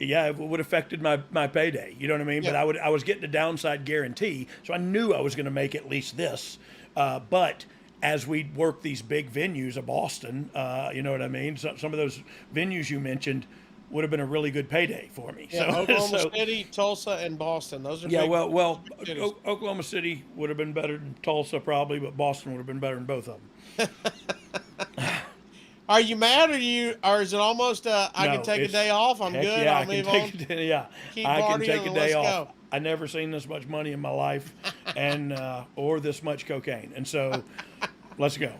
It would have affected my payday. You know what I mean? Yeah. But I was getting a downside guarantee, so I knew I was going to make at least this. But as we work these big venues of Boston, you know what I mean? Some of those venues you mentioned would have been a really good payday for me. Yeah, so, Oklahoma City, Tulsa, and Boston. Those are big Oklahoma City would have been better than Tulsa probably, but Boston would have been better than both of them. Are you mad, or is it almost I can take a day off? I'm good. Yeah, I'll move on. Keep I can take a day off. Go. I never seen this much money in my life, and or this much cocaine, and so let's go.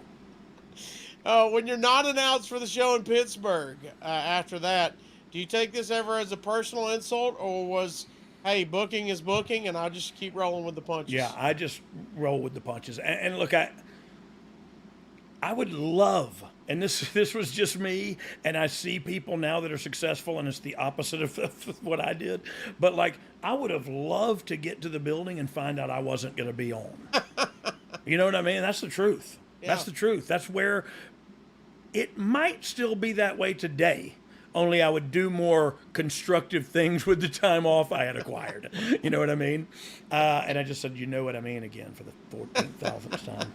When you're not announced for the show in Pittsburgh, after that, do you take this ever as a personal insult, or was, hey, booking is booking, and I'll just keep rolling with the punches? Yeah, I just roll with the punches, and look, I would love. And this was just me, and I see people now that are successful, and it's the opposite of what I did. But, I would have loved to get to the building and find out I wasn't going to be on. You know what I mean? That's the truth. Yeah. That's the truth. That's where it might still be that way today, only I would do more constructive things with the time off I had acquired. You know what I mean? And I just said, you know what I mean, again for the 14,000th time.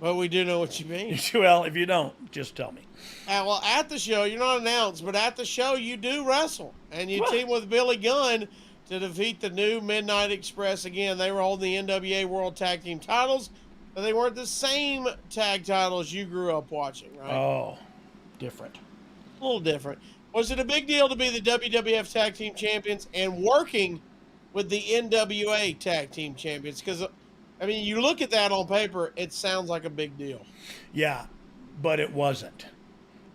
Well, we do know what you mean. Well, if you don't, just tell me. Well, at the show, you're not announced, but at the show, you do wrestle. And you team with Billy Gunn to defeat the new Midnight Express. Again, they were holding the NWA World Tag Team titles, but they weren't the same tag titles you grew up watching, right? Oh, different. A little different. Was it a big deal to be the WWF Tag Team Champions and working with the NWA Tag Team Champions? Because you look at that on paper, it sounds like a big deal. Yeah, but it wasn't.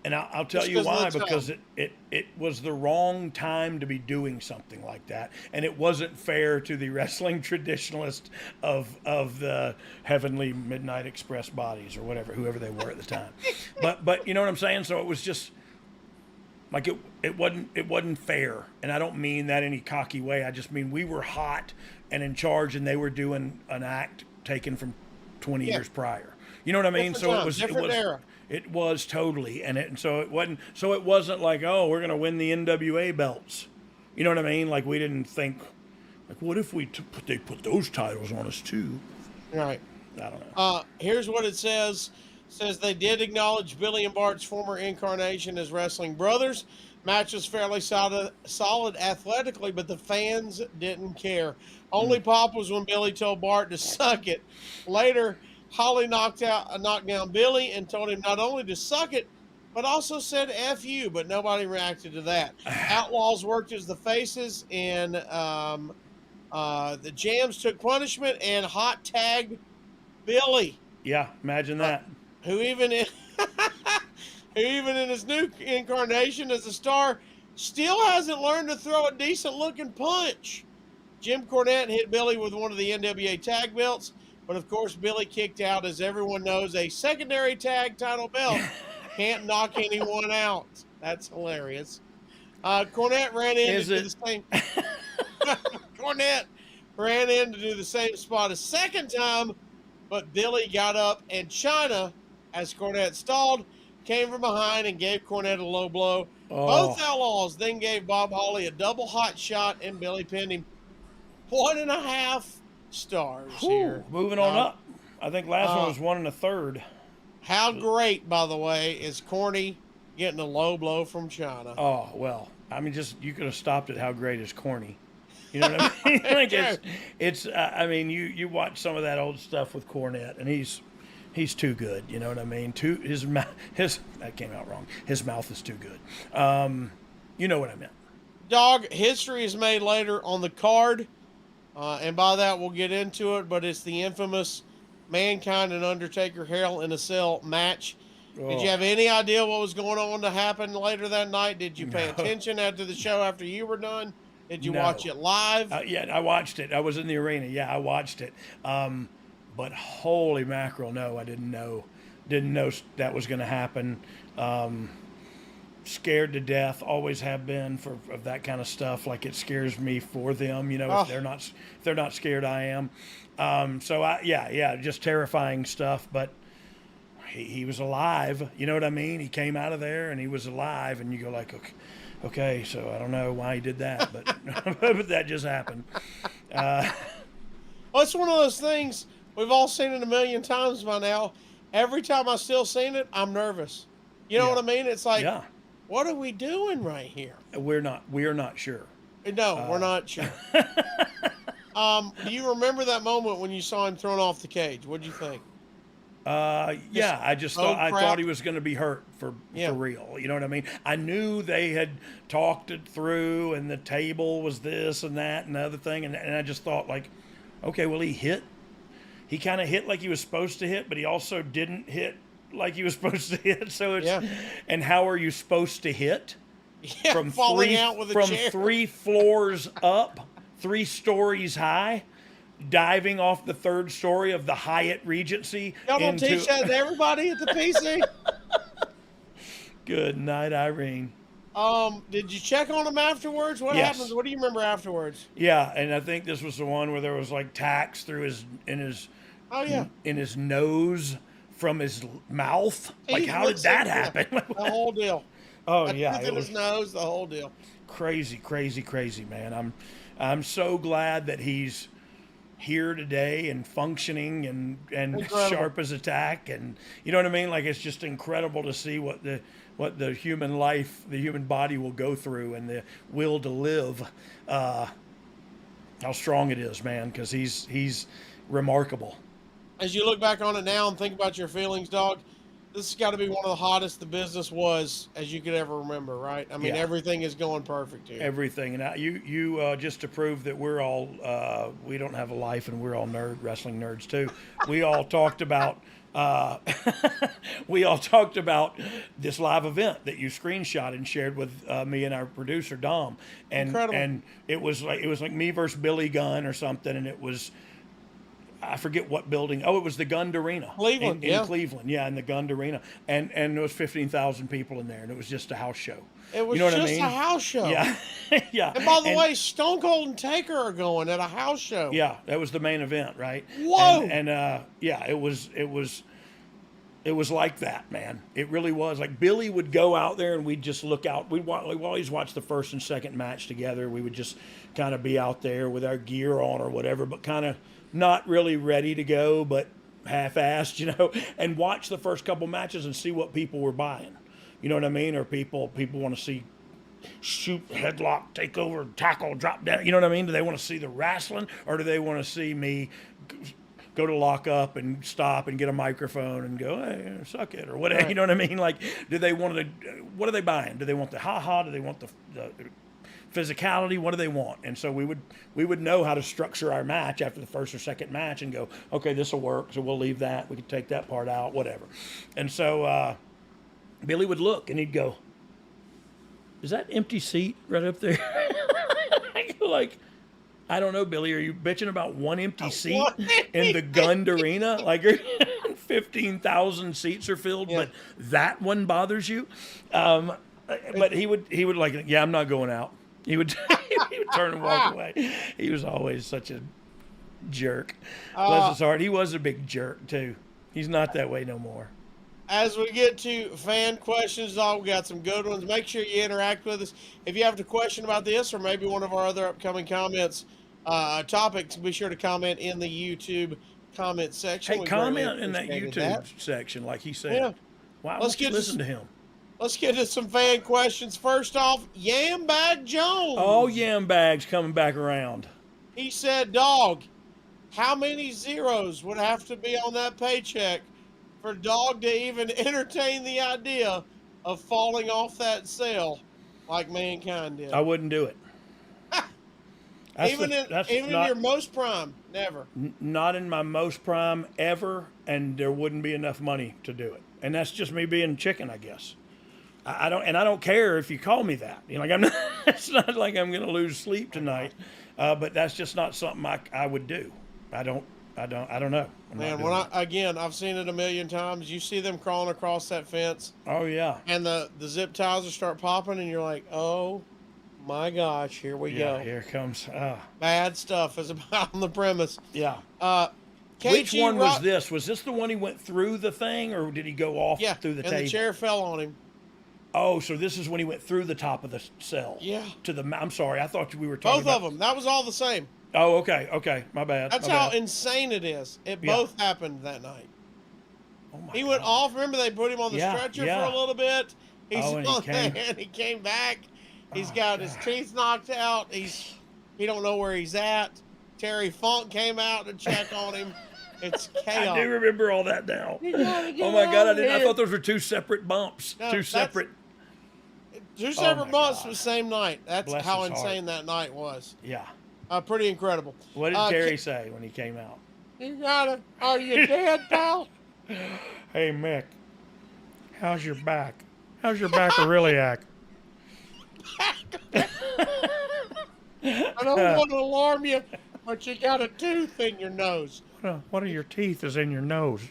And I'll tell you why, because it was the wrong time to be doing something like that. And it wasn't fair to the wrestling traditionalist of the Heavenly Midnight Express bodies or whoever they were at the time. But you know what I'm saying? So it was just like it wasn't fair. And I don't mean that any cocky way. I just mean we were hot and in charge, and they were doing an act taken from 20 years prior. You know what I mean? It was totally, and so it wasn't like, oh, we're gonna win the NWA belts. You know what I mean? Like, we didn't think, like, what if they put those titles on us too? Right. I don't know. Here's what it says. says they did acknowledge Billy and Bart's former incarnation as wrestling brothers. Match was fairly solid athletically, but the fans didn't care. Only pop was when Billy told Bart to suck it. Later, Holly knocked down Billy and told him not only to suck it, but also said F you, but nobody reacted to that. Outlaws worked as the faces, and the Jams took punishment and hot tagged Billy, Yeah, imagine that. who even in his new incarnation as a star, still hasn't learned to throw a decent looking punch. Jim Cornette hit Billy with one of the NWA tag belts, but of course Billy kicked out. As everyone knows, a secondary tag title belt can't knock anyone out. That's hilarious. Cornette ran in to do the same. Cornette ran in to do the same spot a second time, but Billy got up, and China, as Cornette stalled, came from behind and gave Cornette a low blow. Both Outlaws then gave Bob Holly a double hot shot, and Billy pinned him. 1.5 stars here. Moving on up. I think last one was 1 1/3. How great, by the way, is Corny getting a low blow from China? Oh, well, I mean, just you could have stopped at how great is corny. You know what I mean? Like it's I mean, you watch some of that old stuff with Cornette, and he's too good. You know what I mean? His that came out wrong. His mouth is too good. You know what I meant. Dog, history is made later on the card, and by that we'll get into it, but it's the infamous Mankind and Undertaker Hell in a Cell match. Did you have any idea what was going on to happen later that night? Did you pay attention after the show after you were done? Did you watch it live? Yeah, I watched it. I was in the arena. Yeah, I watched it. But holy mackerel, no, I didn't know that was going to happen. Scared to death, always have been of that kind of stuff. Like it scares me for them. You know, if they're not scared, I am. Just terrifying stuff. But he was alive. You know what I mean? He came out of there and he was alive, and you go like, okay, so I don't know why he did that, but but that just happened. Well, it's one of those things we've all seen it a million times by now. Every time I still seen it, I'm nervous. You know what I mean? It's like, what are we doing right here? We're not sure. No, we're not sure. Do you remember that moment when you saw him thrown off the cage? What did you think? I thought he was going to be hurt for real. You know what I mean? I knew they had talked it through, and the table was this and that and the other thing, and I just thought like, okay, well he hit. He kind of hit like he was supposed to hit, but he also didn't hit like he was supposed to hit. So it's and how are you supposed to hit? Yeah, from falling out with a chair. 3 floors up, 3 stories high. Diving off the 3rd story of the Hyatt Regency. Y'all don't teach that to everybody at the PC? Good night, Irene. Did you check on him afterwards? What happens? What do you remember afterwards? Yeah, and I think this was the one where there was like tacks through in his nose from his mouth. Like, how did that happen? The whole deal. Oh yeah, in his nose, the whole deal. Crazy, man. I'm so glad that he's here today and functioning and sharp as a tack, and you know what I mean? Like, it's just incredible to see what the human life, the human body will go through, and the will to live, how strong it is, man, because he's remarkable. As you look back on it now and think about your feelings, Dog, this has got to be one of the hottest the business was as you could ever remember, right? I mean, everything is going perfect here. Everything. And you just to prove that we're all, we don't have a life and we're all wrestling nerds too. We all talked about, this live event that you screenshot and shared with me and our producer, Dom. Incredible. And it was like me versus Billy Gunn or something. And it was, I forget what building. Oh, it was the Gund Arena. Cleveland, in Cleveland, in the Gund Arena. And there was 15,000 people in there, and it was just a house show. It was a house show. Yeah, yeah. And by the way, Stone Cold and Taker are going at a house show. Yeah, that was the main event, right? Whoa! And it was like that, man. It really was. Like, Billy would go out there, and we'd just look out. We'd always watch the first and second match together. We would just kind of be out there with our gear on or whatever, but kind of not really ready to go, but half-assed, and watch the first couple matches and see what people were buying. You know what I mean? Or people want to see shoot, headlock, takeover, tackle, drop down. You know what I mean? Do they want to see the wrestling, or do they want to see me go to lock up and stop and get a microphone and go, hey, suck it, or whatever? Right. You know what I mean? Like, do they want to? What are they buying? Do they want the ha-ha? Do they want the physicality? What do they want? And so we would know how to structure our match after the first or second match and go, okay, this will work, so we'll leave that. We can take that part out, whatever. And so Billy would look and he'd go, is that empty seat right up there? Like, I don't know, Billy. Are you bitching about one empty seat in the Gund Arena? Like, 15,000 seats are filled, but that one bothers you? But he would like, yeah, I'm not going out. He would turn and walk away. He was always such a jerk. Bless his heart. He was a big jerk too. He's not that way no more. As we get to fan questions, we got some good ones. Make sure you interact with us. If you have a question about this or maybe one of our other upcoming topics, be sure to comment in the YouTube comment section. Hey, comment in that YouTube section, like he said. Yeah. Why don't you listen to him? Let's get to some fan questions. First off, Yambag Jones. Oh, Yambag's coming back around. He said, Dog, how many zeros would have to be on that paycheck for Dog to even entertain the idea of falling off that cell like Mankind did? I wouldn't do it. Even in your most prime, never. Not in my most prime ever, and there wouldn't be enough money to do it. And that's just me being chicken, I guess. I don't care if you call me that. Like I'm not. It's not like I'm going to lose sleep tonight, but that's just not something I would do. I don't know. Man, I've seen it a million times. You see them crawling across that fence. Oh yeah. And the zip ties will start popping, and you're like, oh my gosh, here we go. Here comes bad stuff is about on the premise. Yeah. Which one was this? Was this the one he went through the thing, or did he go off through the table? And the chair fell on him. Oh, so this is when he went through the top of the cell. Yeah. I'm sorry. I thought we were talking about both of them. That was all the same. Oh, okay. My bad. That's how insane it is. It both happened that night. Oh my God. Went off. Remember they put him on the stretcher for a little bit. He came back. He's got his teeth knocked out. He don't know where he's at. Terry Funk came out to check on him. It's chaos. I do remember all that now. Oh my God, I thought those were two separate bumps. No, two separate bumps the same night. That's how insane that night was. Yeah. Pretty incredible. What did Terry say when he came out? Are you dead, pal? Hey, Mick, how's your back? How's your back really act? I don't want to alarm you, but you got a tooth in your nose. What are your teeth is in your nose?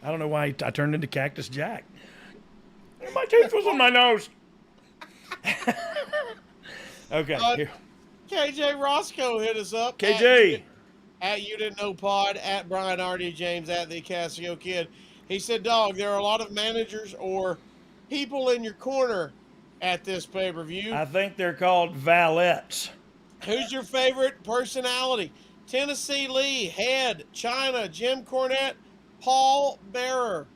I don't know why I turned into Cactus Jack. My tooth was in my nose. Okay. KJ Roscoe hit us up. KJ. At You Didn't Know Pod, at Brian R.D. James, at the Casio Kid. He said, Dog, there are a lot of managers or people in your corner at this pay-per-view. I think they're called valets. Who's your favorite personality? Tennessee Lee, Head, China, Jim Cornette, Paul Bearer.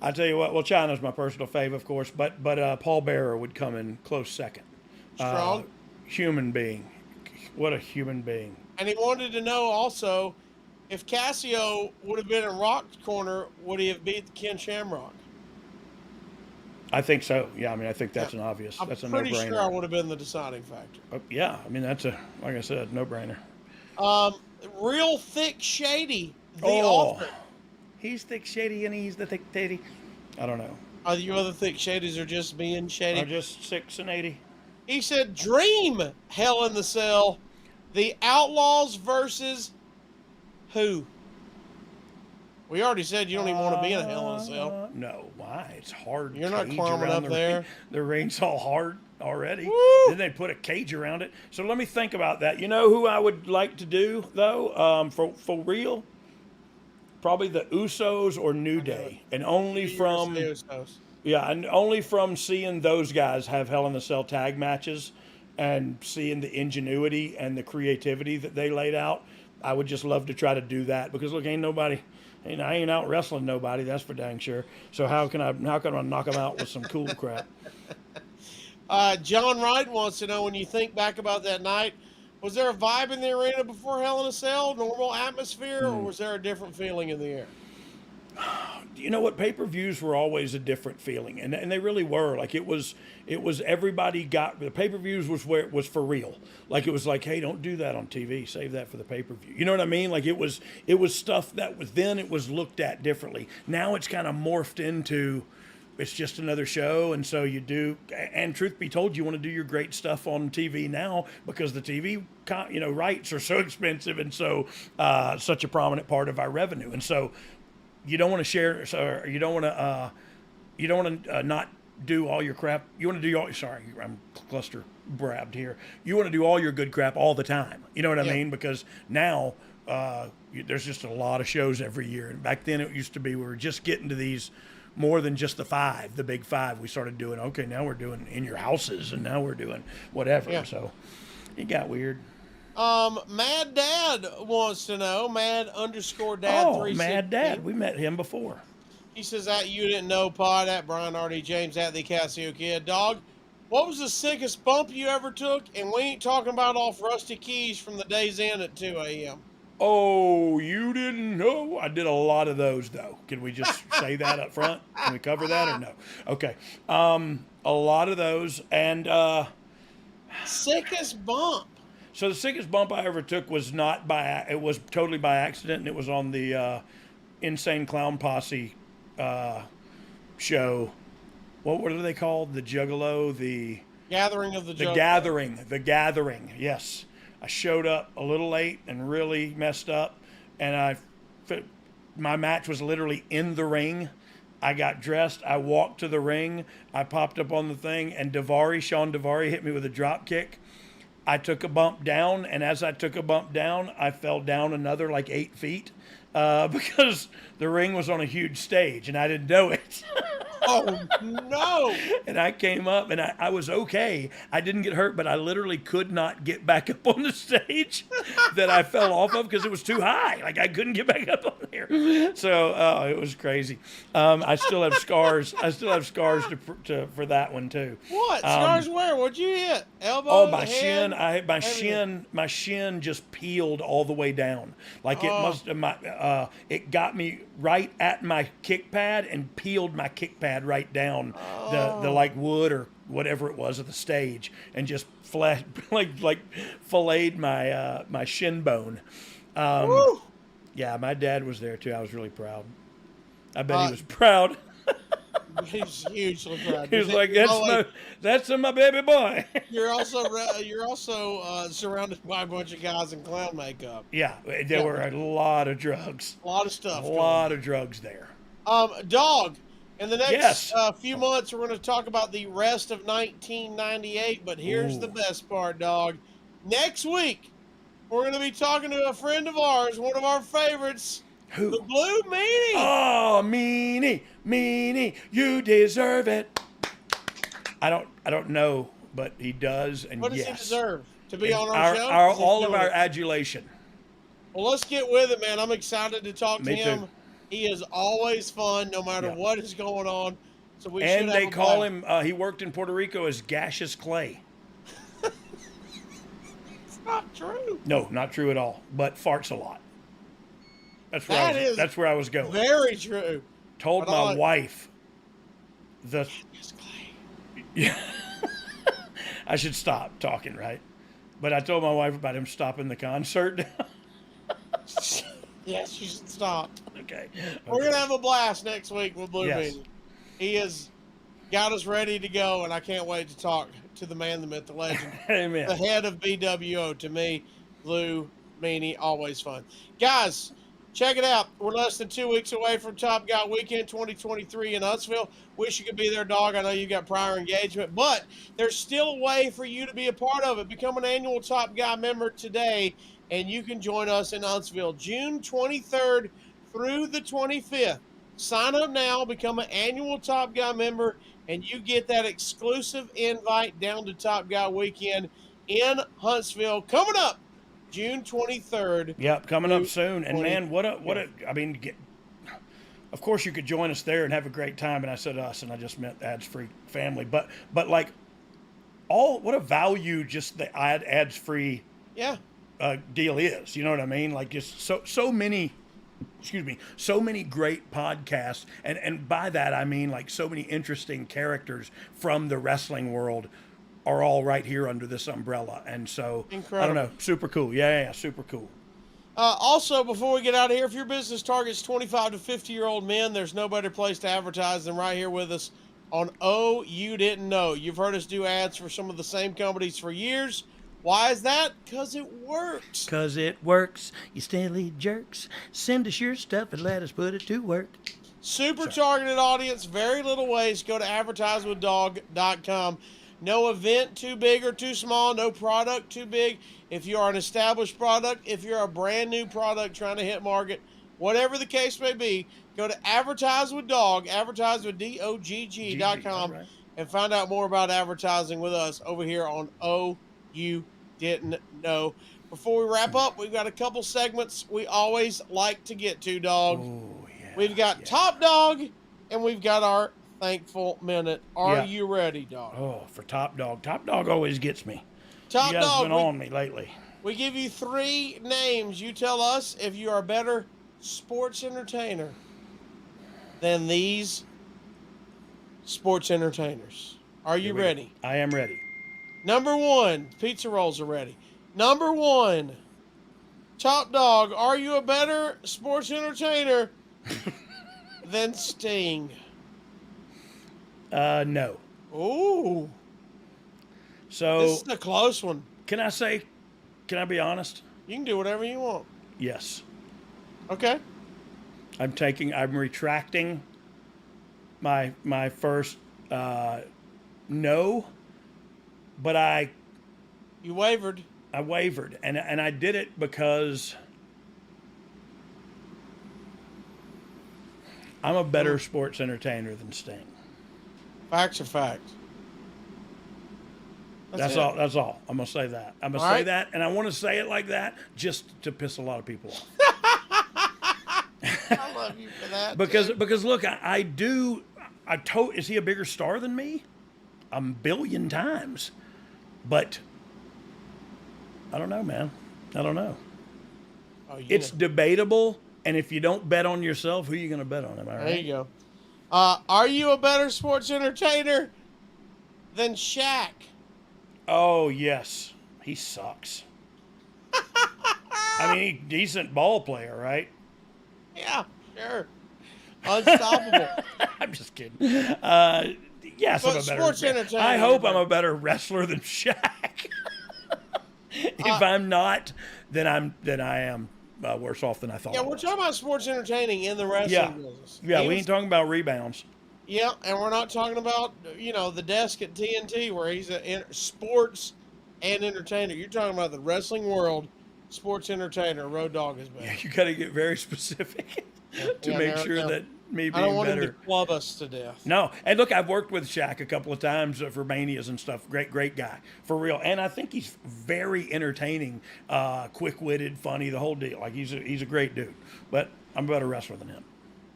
I tell you what, well, China's my personal fave, of course, but Paul Bearer would come in close second. Strong. Human being. What a human being. And he wanted to know also, if Casio would have been in Rock's corner, would he have beat Ken Shamrock? I think so. Yeah, I mean, I think that's an obvious. That's a no-brainer. I'm pretty sure I would have been the deciding factor. Yeah, I mean, that's like I said, no-brainer. Real Thick Shady, the author. He's thick shady and he's the thick titty. I don't know. Are you other thick shadies or just being shady? I'm just 6 and 80. He said, Dream Hell in the Cell, the Outlaws versus who? We already said you don't even want to be in a Hell in a Cell. No, why? It's hard. You're not climbing up there. The ring's all hard already. Woo! Then they put a cage around it. So let me think about that. You know who I would like to do, though, for real? Probably the Usos or New Day. And only from... The Usos. Yeah, and only from seeing those guys have Hell in the Cell tag matches and seeing the ingenuity and the creativity that they laid out, I would just love to try to do that because look, I ain't out wrestling nobody. That's for dang sure. So how can I knock them out with some cool crap? John Wright wants to know, when you think back about that night, was there a vibe in the arena before Hell in a Cell, normal atmosphere, or was there a different feeling in the air? You know what? Pay-per-views were always a different feeling, and they really were. Like it was everybody got the pay-per-views was where it was for real. Like it was like, hey, don't do that on TV. Save that for the pay-per-view. You know what I mean? Like it was stuff that was then it was looked at differently. Now it's kind of morphed into it's just another show, and so you do. And truth be told, you want to do your great stuff on TV now because the TV rights are so expensive and so such a prominent part of our revenue, and so. You don't want to share, so you don't want to not do all your crap. You want to do all. Sorry, I'm cluster brabbed here. You want to do all your good crap all the time. You know what I mean? Because now there's just a lot of shows every year. And back then it used to be we were just getting to these more than just the big five. We started doing okay. Now we're doing in your houses, and now we're doing whatever. Yeah. So it got weird. Mad Dad wants to know, Mad_Dad 360. Mad Dad. We met him before. He says that you didn't know pod at Brian R.D. James at the Casio Kid. Dog, what was the sickest bump you ever took? And we ain't talking about off Rusty Keys from the Days Inn at 2 a.m. Oh, you didn't know? I did a lot of those, though. Can we just say that up front? Can we cover that or no? Okay. A lot of those. And sickest bump. So the sickest bump I ever took was it was totally by accident, and it was on the Insane Clown Posse show. What are they called? The Juggalo, the Gathering of the Juggalo. The Gathering, yes. I showed up a little late and really messed up, and my match was literally in the ring. I got dressed, I walked to the ring, I popped up on the thing, and Sean Daivari hit me with a drop kick. I took a bump down, and as I took a bump down, I fell down another like 8 feet because the ring was on a huge stage, and I didn't know it. Oh, no. And I came up, and I was okay. I didn't get hurt, but I literally could not get back up on the stage that I fell off of because it was too high. Like, I couldn't get back up on there. So, it was crazy. I still have scars. I still have scars for that one, too. What? Scars where? What'd you hit? Elbow? Oh, my hand? shin. My shin just peeled all the way down. Like it must have. It got me right at my kick pad and peeled my kick pad right down the like wood or whatever it was of the stage, and just like filleted my shin bone. Yeah, my dad was there too. I was really proud. I bet he was proud. He's hugely proud. He was like, "That's my baby boy." You're also surrounded by a bunch of guys in clown makeup. Yeah, there were a lot of drugs. A lot of stuff. A lot of drugs there. Dog. In the next few months, we're going to talk about the rest of 1998. But here's the best part, Dog. Next week, we're going to be talking to a friend of ours, one of our favorites. Who? The Blue Meanie. Oh, Meanie, you deserve it. I don't know, but he does, and what does yes. he deserve? To be on our show? All of our adulation. Well, let's get with it, man. I'm excited to talk to him. Too. He is always fun, no matter what is going on. So we and should they have call him. He worked in Puerto Rico as Gaseous Clay. It's not true. No, not true at all. But farts a lot. That's where I was going. Very true. Told my wife Gaseous Clay. Yeah. I should stop talking, right? But I told my wife about him stopping the concert. Yes, you should stop. Okay. We're going to have a blast next week with Blue Yes. Meanie. He has got us ready to go, and I can't wait to talk to the man, the myth, the legend. Amen. The head of BWO. To me, Blue Meanie, always fun. Guys, check it out. We're less than 2 weeks away from Top Guy Weekend 2023 in Huntsville. Wish you could be there, Dog. I know you got prior engagement, but there's still a way for you to be a part of it. Become an annual Top Guy member today, and you can join us in Huntsville June 23rd through the 25th. Sign up now, become an annual Top Guy member, and you get that exclusive invite down to Top Guy Weekend in Huntsville. Coming up June 23rd. Yep, coming up through soon. And 20 man, what a I mean, of course you could join us there and have a great time. And I said us, and I just meant ads-free family. But like what a value just the ads-free Yeah. deal is. You know what I mean? Like just so many. Excuse me, so many great podcasts, and by that I mean like so many interesting characters from the wrestling world are all right here under this umbrella, and so Incredible. I don't know, super cool. Yeah, super cool. Also, before we get out of here, if your business targets 25 to 50-year-old men, there's no better place to advertise than right here with us on Oh You Didn't Know. You've heard us do ads for some of the same companies for years. Why is that? Because it works. Because it works, you silly jerks. Send us your stuff and let us put it to work. Super targeted audience, very little waste. Go to advertisewithdogg.com. No event too big or too small, no product too big. If you are an established product, if you're a brand new product trying to hit market, whatever the case may be, go to advertise with DOGG.com Right. and find out more about advertising with us over here on Oh You Didn't Know. Before we wrap up, we've got a couple segments we always like to get to, dog. Oh, yeah. We've got Top Dog, and we've got our Thankful Minute. Are Yeah. you ready, dog? Oh, for Top Dog. Top Dog always gets me. Top You guys Dog, been on me lately. we give you 3 names. You tell us if you are a better sports entertainer than these sports entertainers. Are you ready? I am ready. Number 1, pizza rolls are ready. Number 1, Top Dog, are you a better sports entertainer than Sting? No. Ooh, So this is a close one. can I be honest? You can do whatever you want. Yes. Okay. I'm retracting my first no, but You wavered. I wavered, and I did it because I'm a better sports entertainer than Sting. Facts are facts. That's it. all. That's all. I'm gonna say that. I'm gonna All say right. that, and I want to say it like that just to piss a lot of people off. I love you for that. Because dude. look, is he a bigger star than me? A billion times. But I don't know, man. I don't know. Oh, you It's know. debatable, and if you don't bet on yourself, who are you going to bet on? Am I right? There you go. Are you a better sports entertainer than Shaq? Oh, yes. He sucks. I mean, decent ball player, right? Yeah, sure. Unstoppable. I'm just kidding. Yes, But I'm a sports better. entertainer, I hope I'm but- a better wrestler than Shaq. If I'm not, then I am worse off than I thought. Yeah, I we're was. talking about sports entertaining in the wrestling Yeah, business. yeah. We Even- ain't talking about rebounds. Yeah, and we're not talking about, the desk at TNT where he's a sports and entertainer. You're talking about the wrestling world, sports entertainer. Road Dogg has been. Yeah, you got to get very specific to Yeah, make no, sure no. that me I don't being want him better. to club us to death. No, and look, I've worked with Shaq a couple of times for Manias and stuff. Great guy, for real. And I think he's very entertaining, quick-witted, funny, the whole deal. Like he's a great dude. But I'm a better wrestler than him.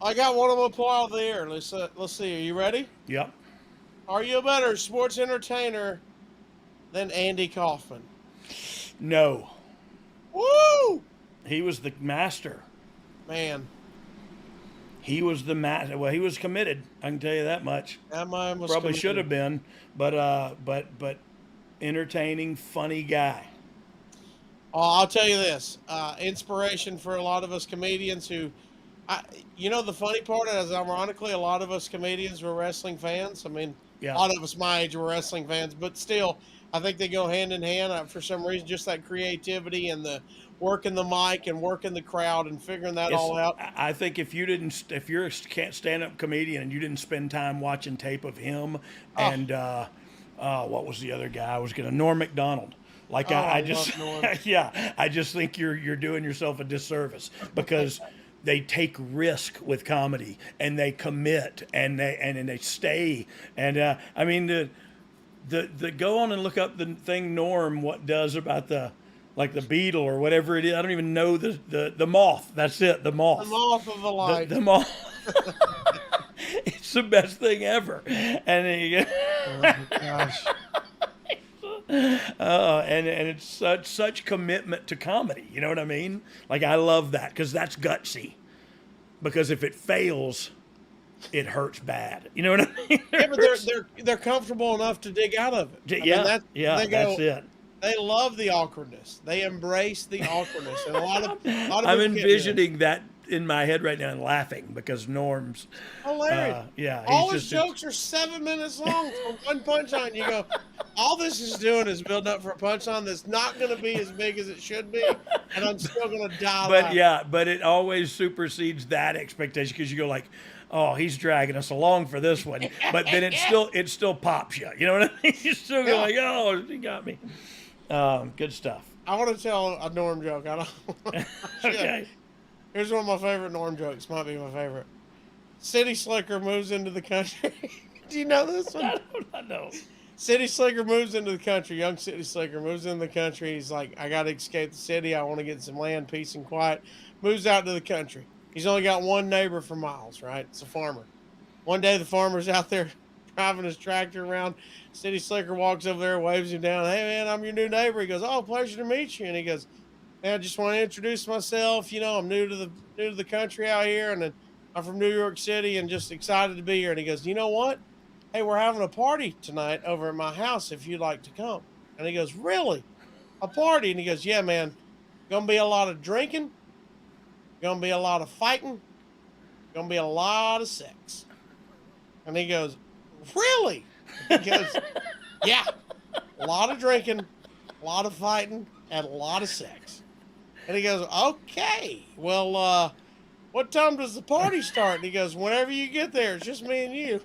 I got one of them apply out of the air. Let's see. Are you ready? Yep. Are you a better sports entertainer than Andy Kaufman? No, Woo! he was the master. Man, He was the master. Well, he was committed. I can tell you that much. that man was Probably committed. should have been, but entertaining, funny guy. I'll tell you this. Inspiration for a lot of us comedians who, the funny part is, ironically, a lot of us comedians were wrestling fans. I mean, Yeah. a lot of us my age were wrestling fans, but still, I think they go hand in hand for some reason. Just that creativity and the working the mic and working the crowd and figuring that all out. I think if you're a stand-up comedian and you didn't spend time watching tape of him and what was the other guy? Norm Macdonald. Like I I just love Norm. yeah, I just think you're doing yourself a disservice because they take risk with comedy and they commit and they stay and I mean the go on and look up the thing Norm what does about the like the beetle or whatever it is. I don't even know the moth. That's it, the moth. The moth of the light. The moth. It's the best thing ever. And he, Oh, gosh. and it's such commitment to comedy. You know what I mean? Like, I love that because that's gutsy. Because if it fails, it hurts bad. You know what I mean? Yeah, but they're comfortable enough to dig out of it. I mean, that's it. They love the awkwardness. They embrace the awkwardness. And a lot of I'm people can't do it. envisioning that in my head right now and laughing because Norm's hilarious. Yeah, all his jokes are 7 minutes long for one punchline. You go, all this is doing is building up for a punchline that's not going to be as big as it should be, and I'm still going to die. But yeah, but it always supersedes that expectation because you go like, oh, he's dragging us along for this one, but then it still pops you. You know what I mean? You still go like, oh, he got me. Good stuff. I want to tell a Norm joke. I don't. Okay. Here's one of my favorite Norm jokes. Might be my favorite. City Slicker moves into the country. Do you know this one? I know. City Slicker moves into the country. Young City Slicker moves into the country. He's like, I got to escape the city. I want to get some land, peace, and quiet. Moves out to the country. He's only got one neighbor for miles, right? It's a farmer. One day the farmer's out there driving his tractor around. City Slicker walks over there, waves him down. Hey, man, I'm your new neighbor. He goes, oh, pleasure to meet you. And he goes, man, I just want to introduce myself. You know, I'm new to the country out here, and then I'm from New York City and just excited to be here. And he goes, you know what? Hey, we're having a party tonight over at my house if you'd like to come. And he goes, really? A party? And he goes, yeah, man. Gonna be a lot of drinking. Gonna be a lot of fighting. Gonna be a lot of sex. And he goes, really? He goes, yeah. A lot of drinking, a lot of fighting, and a lot of sex. And he goes, okay. Well, what time does the party start? And he goes, whenever you get there. It's just me and you.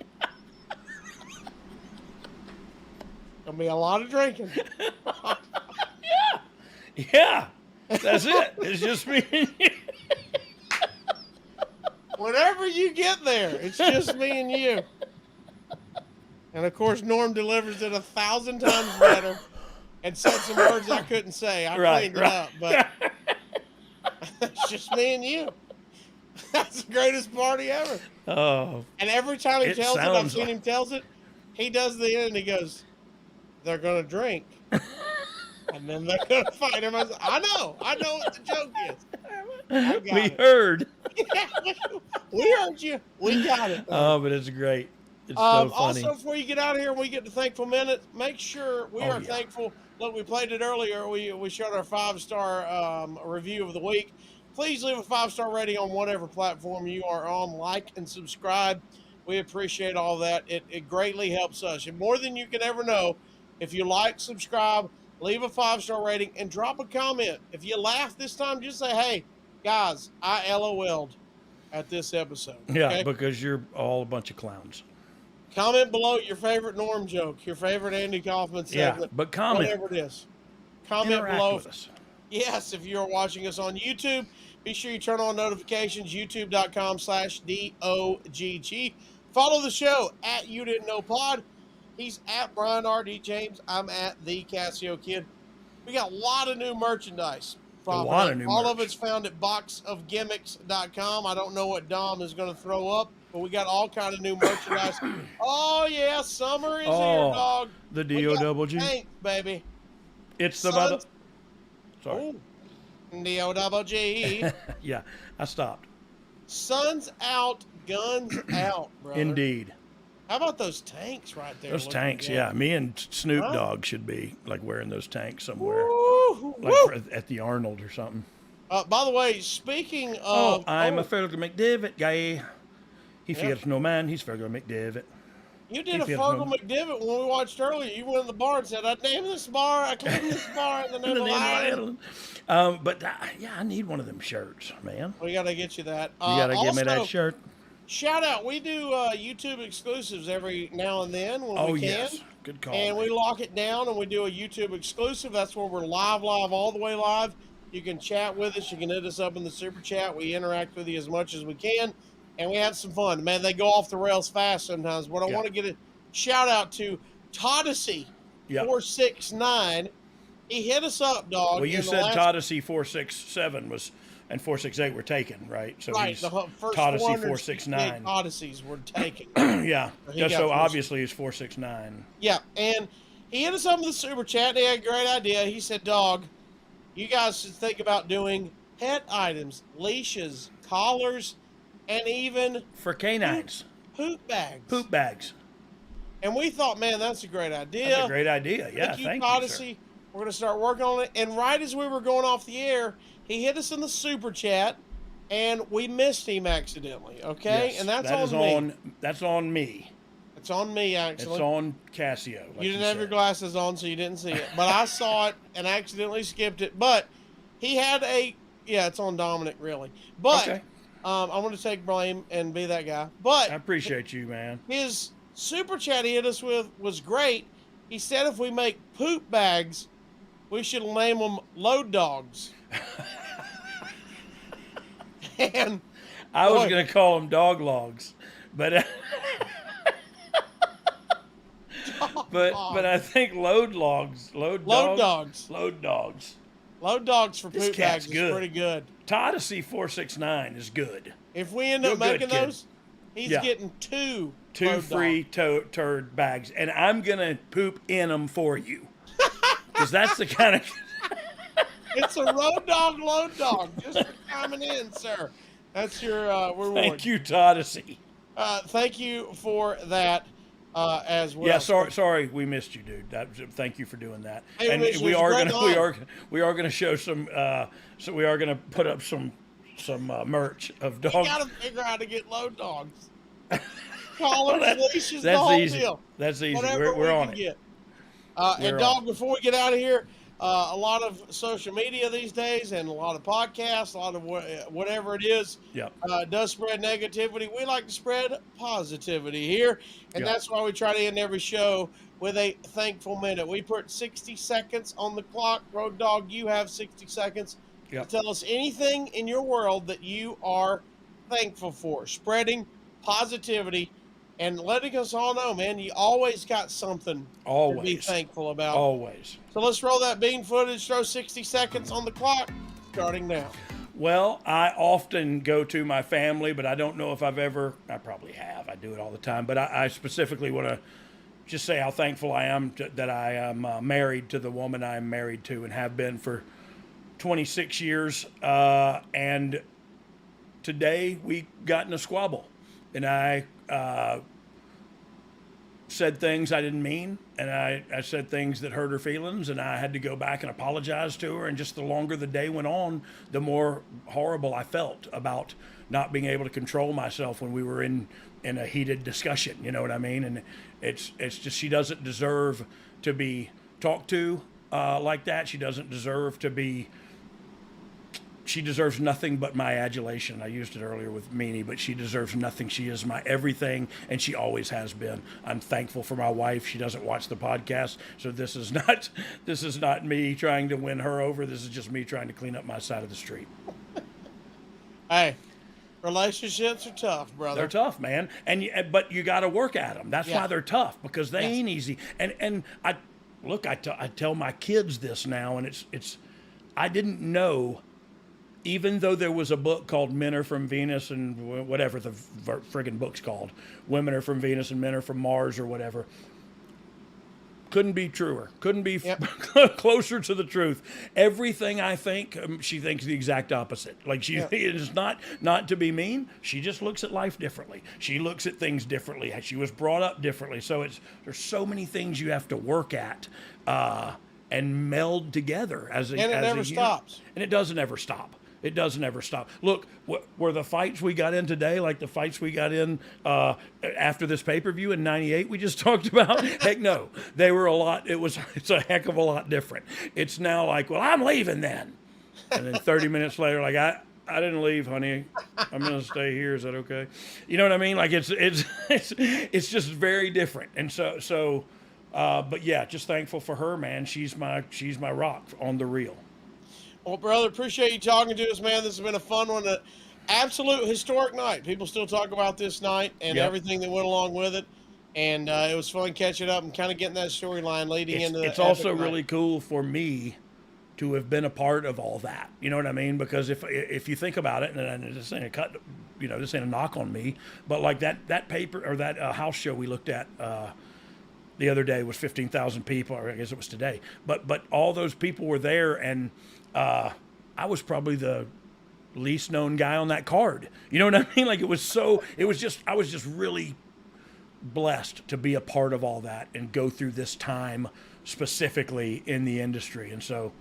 Gonna be a lot of drinking. Yeah. That's it. It's just me and you. Whenever you get there, it's just me and you. And of course, Norm delivers it 1,000 times better and said some words I couldn't say. I cleaned it up, but it's just me and you. That's the greatest party ever. Oh. And every time he tells it, I've seen him tells it, he does the end. He goes, they're going to drink. And then they're going to fight him. I know what the joke is. We heard. Yeah, we heard you. We got it. Oh, but it's great. It's so funny. Also, before you get out of here and we get to Thankful Minute, make sure we are thankful. Look, we played it earlier. We showed our 5-star review of the week. Please leave a 5-star rating on whatever platform you are on. Like and subscribe. We appreciate all that. It greatly helps us. And more than you can ever know, if you like, subscribe, leave a 5-star rating, and drop a comment. If you laugh this time, just say, hey, guys, I LOL'd at this episode. Yeah, okay? because you're all a bunch of clowns. Comment below your favorite Norm joke, your favorite Andy Kaufman segment. Yeah, but comment. Whatever it is. Comment Interact below. with us. Yes, if you're watching us on YouTube, be sure you turn on notifications, youtube.com/DOGG. Follow the show at You Didn't Know Pod. He's at Brian R.D. James. I'm at The Casio Kid. We got a lot of new merchandise. A lot of new All merch. of it's found at boxofgimmicks.com. I don't know what Dom is going to throw up, but we got all kind of new merchandise. Oh, yeah, summer is here, dog. The We got D-O-double-G. tank, baby. It's the mother. Suns- Sorry. D-O-double-G. Yeah, I stopped. Sun's out, guns out, brother. Indeed. How about those tanks right there? Those looking tanks, good? yeah. Me and Snoop Huh? Dogg should be like wearing those tanks somewhere, Woo, like woo. at the Arnold or something. By the way, speaking of... I'm a Fergal McDavid guy. He Yeah. fears no man. He's Fergal McDavid. You did a feels Fergal no- McDivitt when we watched earlier. You went in the bar and said, I named this bar, I claimed this bar in the name of Ireland. But yeah, I need one of them shirts, man. We got to get you that. You gotta give me that also, shirt. Shout out. We do YouTube exclusives every now and then when we can. Yes, good call. And we man. lock it down and we do a YouTube exclusive. That's where we're live, all the way live. You can chat with us. You can hit us up in the super chat. We interact with you as much as we can. And we have some fun. Man, they go off the rails fast sometimes. But I want to get a shout out to Todessy469. He hit us up, dog. Well, you in the said last- Todessy 467 was and 468 were taken, right? So right, he's the first Todessy 468 469. Odysseys were taken. Yeah, He just got so 468. obviously he's 469. Yeah, and he hit us up with the super chat. He had a great idea. He said, "Dog, you guys should think about doing pet items, leashes, collars, and even For canines, poop bags." poop bags. And we thought, man, that's a great idea. That's a great idea. Yeah, Thank you, thank you, sir. Odyssey. We're going to start working on it. And right as we were going off the air, he hit us in the super chat, and we missed him accidentally. Okay, Yes, and that's that is on me. That's on me. It's on me, It's actually. on Casio. Like You didn't have your said. glasses on, so you didn't see it. But I saw it and accidentally skipped it. But he had it's on Dominic, really. But Okay. I'm going to take blame and be that guy. But I appreciate you, man. his super chat he hit us with was great. He said if we make poop bags, we should name them load dogs. And I was boy, going to call them dog logs, but but I think load dogs. load dogs. Load dogs. Load dogs for This poop cat's bags good. is pretty good. Todessy 469 is good. If we end You're up good, making kid. those, he's Yeah. getting two Two load free dogs. turd bags, and I'm gonna poop in them for you, because that's the kind of. It's a road dog, load dog, just for coming in, sir. That's your reward. Thank you, Todessy. Thank you for that as well. Yeah, sorry, we missed you, dude. Thank you for doing that. Hey, And Mitch, we it was are a great gonna night. we are gonna show some. So we are gonna put up some merch of You dog. got to figure out how to get load dogs. Collars, leashes, the That's whole easy. deal. That's easy. Whatever We're we on can it. get. We're And dog, on. before we get out of here, a lot of social media these days and a lot of podcasts, a lot of whatever it is, Yep. does spread negativity. We like to spread positivity here, and Yep. that's why we try to end every show with a thankful minute. We put 60 seconds on the clock. Road Dog, you have 60 seconds Yep. to tell us anything in your world that you are thankful for. Spreading positivity and letting us all know, man, you always got something to be Always. thankful about. Always. So let's roll that bean footage, throw 60 seconds on the clock, starting now. Well, I often go to my family, but I don't know if I probably have. I do it all the time. But I specifically want to just say how thankful I am that I am married to the woman I'm married to and have been for 26 years. And today we got in a squabble. And I said things I didn't mean, and I said things that hurt her feelings, and I had to go back and apologize to her. And just the longer the day went on, the more horrible I felt about not being able to control myself when we were in a heated discussion. You know what I mean? And it's just, she doesn't deserve to be talked to like that. She doesn't deserve to be. She deserves nothing but my adulation. I used it earlier with Meanie, but she deserves nothing. She is my everything, and she always has been. I'm thankful for my wife. She doesn't watch the podcast, so this is not me trying to win her over. This is just me trying to clean up my side of the street. Hey, relationships are tough, brother. They're tough, man, but you got to work at them. That's Yeah. why they're tough, because they Yes. ain't easy. And I tell my kids this now, and it's I didn't know. Even though there was a book called Men Are From Venus and whatever the friggin' book's called, Women Are From Venus and Men Are From Mars or whatever, couldn't be truer. Couldn't be closer to the truth. Everything I think, she thinks the exact opposite. Like it is not to be mean. She just looks at life differently. She looks at things differently. She was brought up differently. So there's so many things you have to work at and meld together as a And it as never a unit. stops. And it doesn't ever stop. It doesn't ever stop. Look, were the fights we got in today like the fights we got in after this pay-per-view in '98 we just talked about? Heck no. They were a lot. It's a heck of a lot different. It's now like, well, I'm leaving then. And then 30 minutes later, like, I didn't leave, honey. I'm going to stay here. Is that okay? You know what I mean? Like, it's just very different. And so but yeah, just thankful for her, man. She's my rock on the reel. Well, brother, appreciate you talking to us, man. This has been a fun one. An absolute historic night. People still talk about this night and Yep. everything that went along with it. and it was fun catching up and kind of getting that storyline leading into. It's also really cool for me to have been a part of all that. You know what I mean? Because if you think about it, and this ain't a cut, this ain't a knock on me, but like that paper or that house show we looked at the other day was 15,000 people, or I guess it was today. But all those people were there, and I was probably the least known guy on that card. You know what I mean? Like I was just really blessed to be a part of all that and go through this time specifically in the industry. And so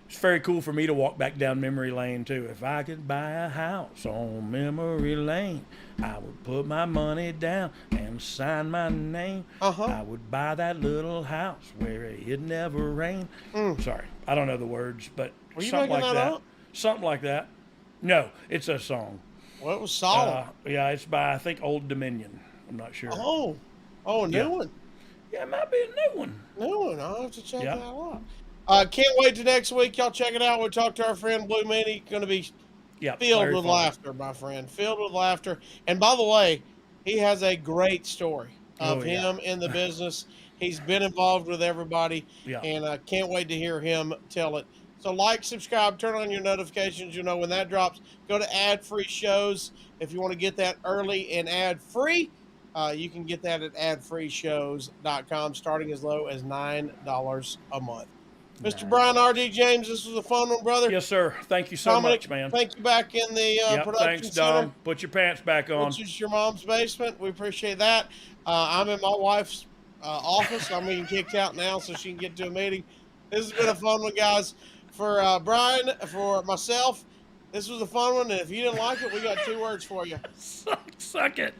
it's very cool for me to walk back down memory lane too. If I could buy a house on memory lane, I would put my money down and sign my name. I would buy that little house where it never rained. Sorry, I don't know the words, but something like that. Up? Something like that. No, it's a song. Well, it was solid. Yeah, it's by, I think, Old Dominion. I'm not sure. A new one. Yeah, it might be a new one. I'll have to check that out. Can't wait till next week. Y'all check it out. We'll talk to our friend Blue Meanie. Going to be filled with laughter, my friend. Filled with laughter. And by the way, he has a great story of him in the business. He's been involved with everybody. And I can't wait to hear him tell it. So like, subscribe, turn on your notifications. You'll know when that drops. Go to ad-free shows. If you want to get that early and ad-free, you can get that at adfreeshows.com, starting as low as $9 a month. Mr. Brian R.D. James, this was a fun one, brother. Yes, sir. Thank you so much, man. Thank you back in the production thanks, Dom. center. Put your pants back on. Which is your mom's basement. We appreciate that. I'm in my wife's office. I'm getting kicked out now so she can get to a meeting. This has been a fun one, guys. For Brian, for myself, this was a fun one. And if you didn't like it, we got 2 words for you. Suck it.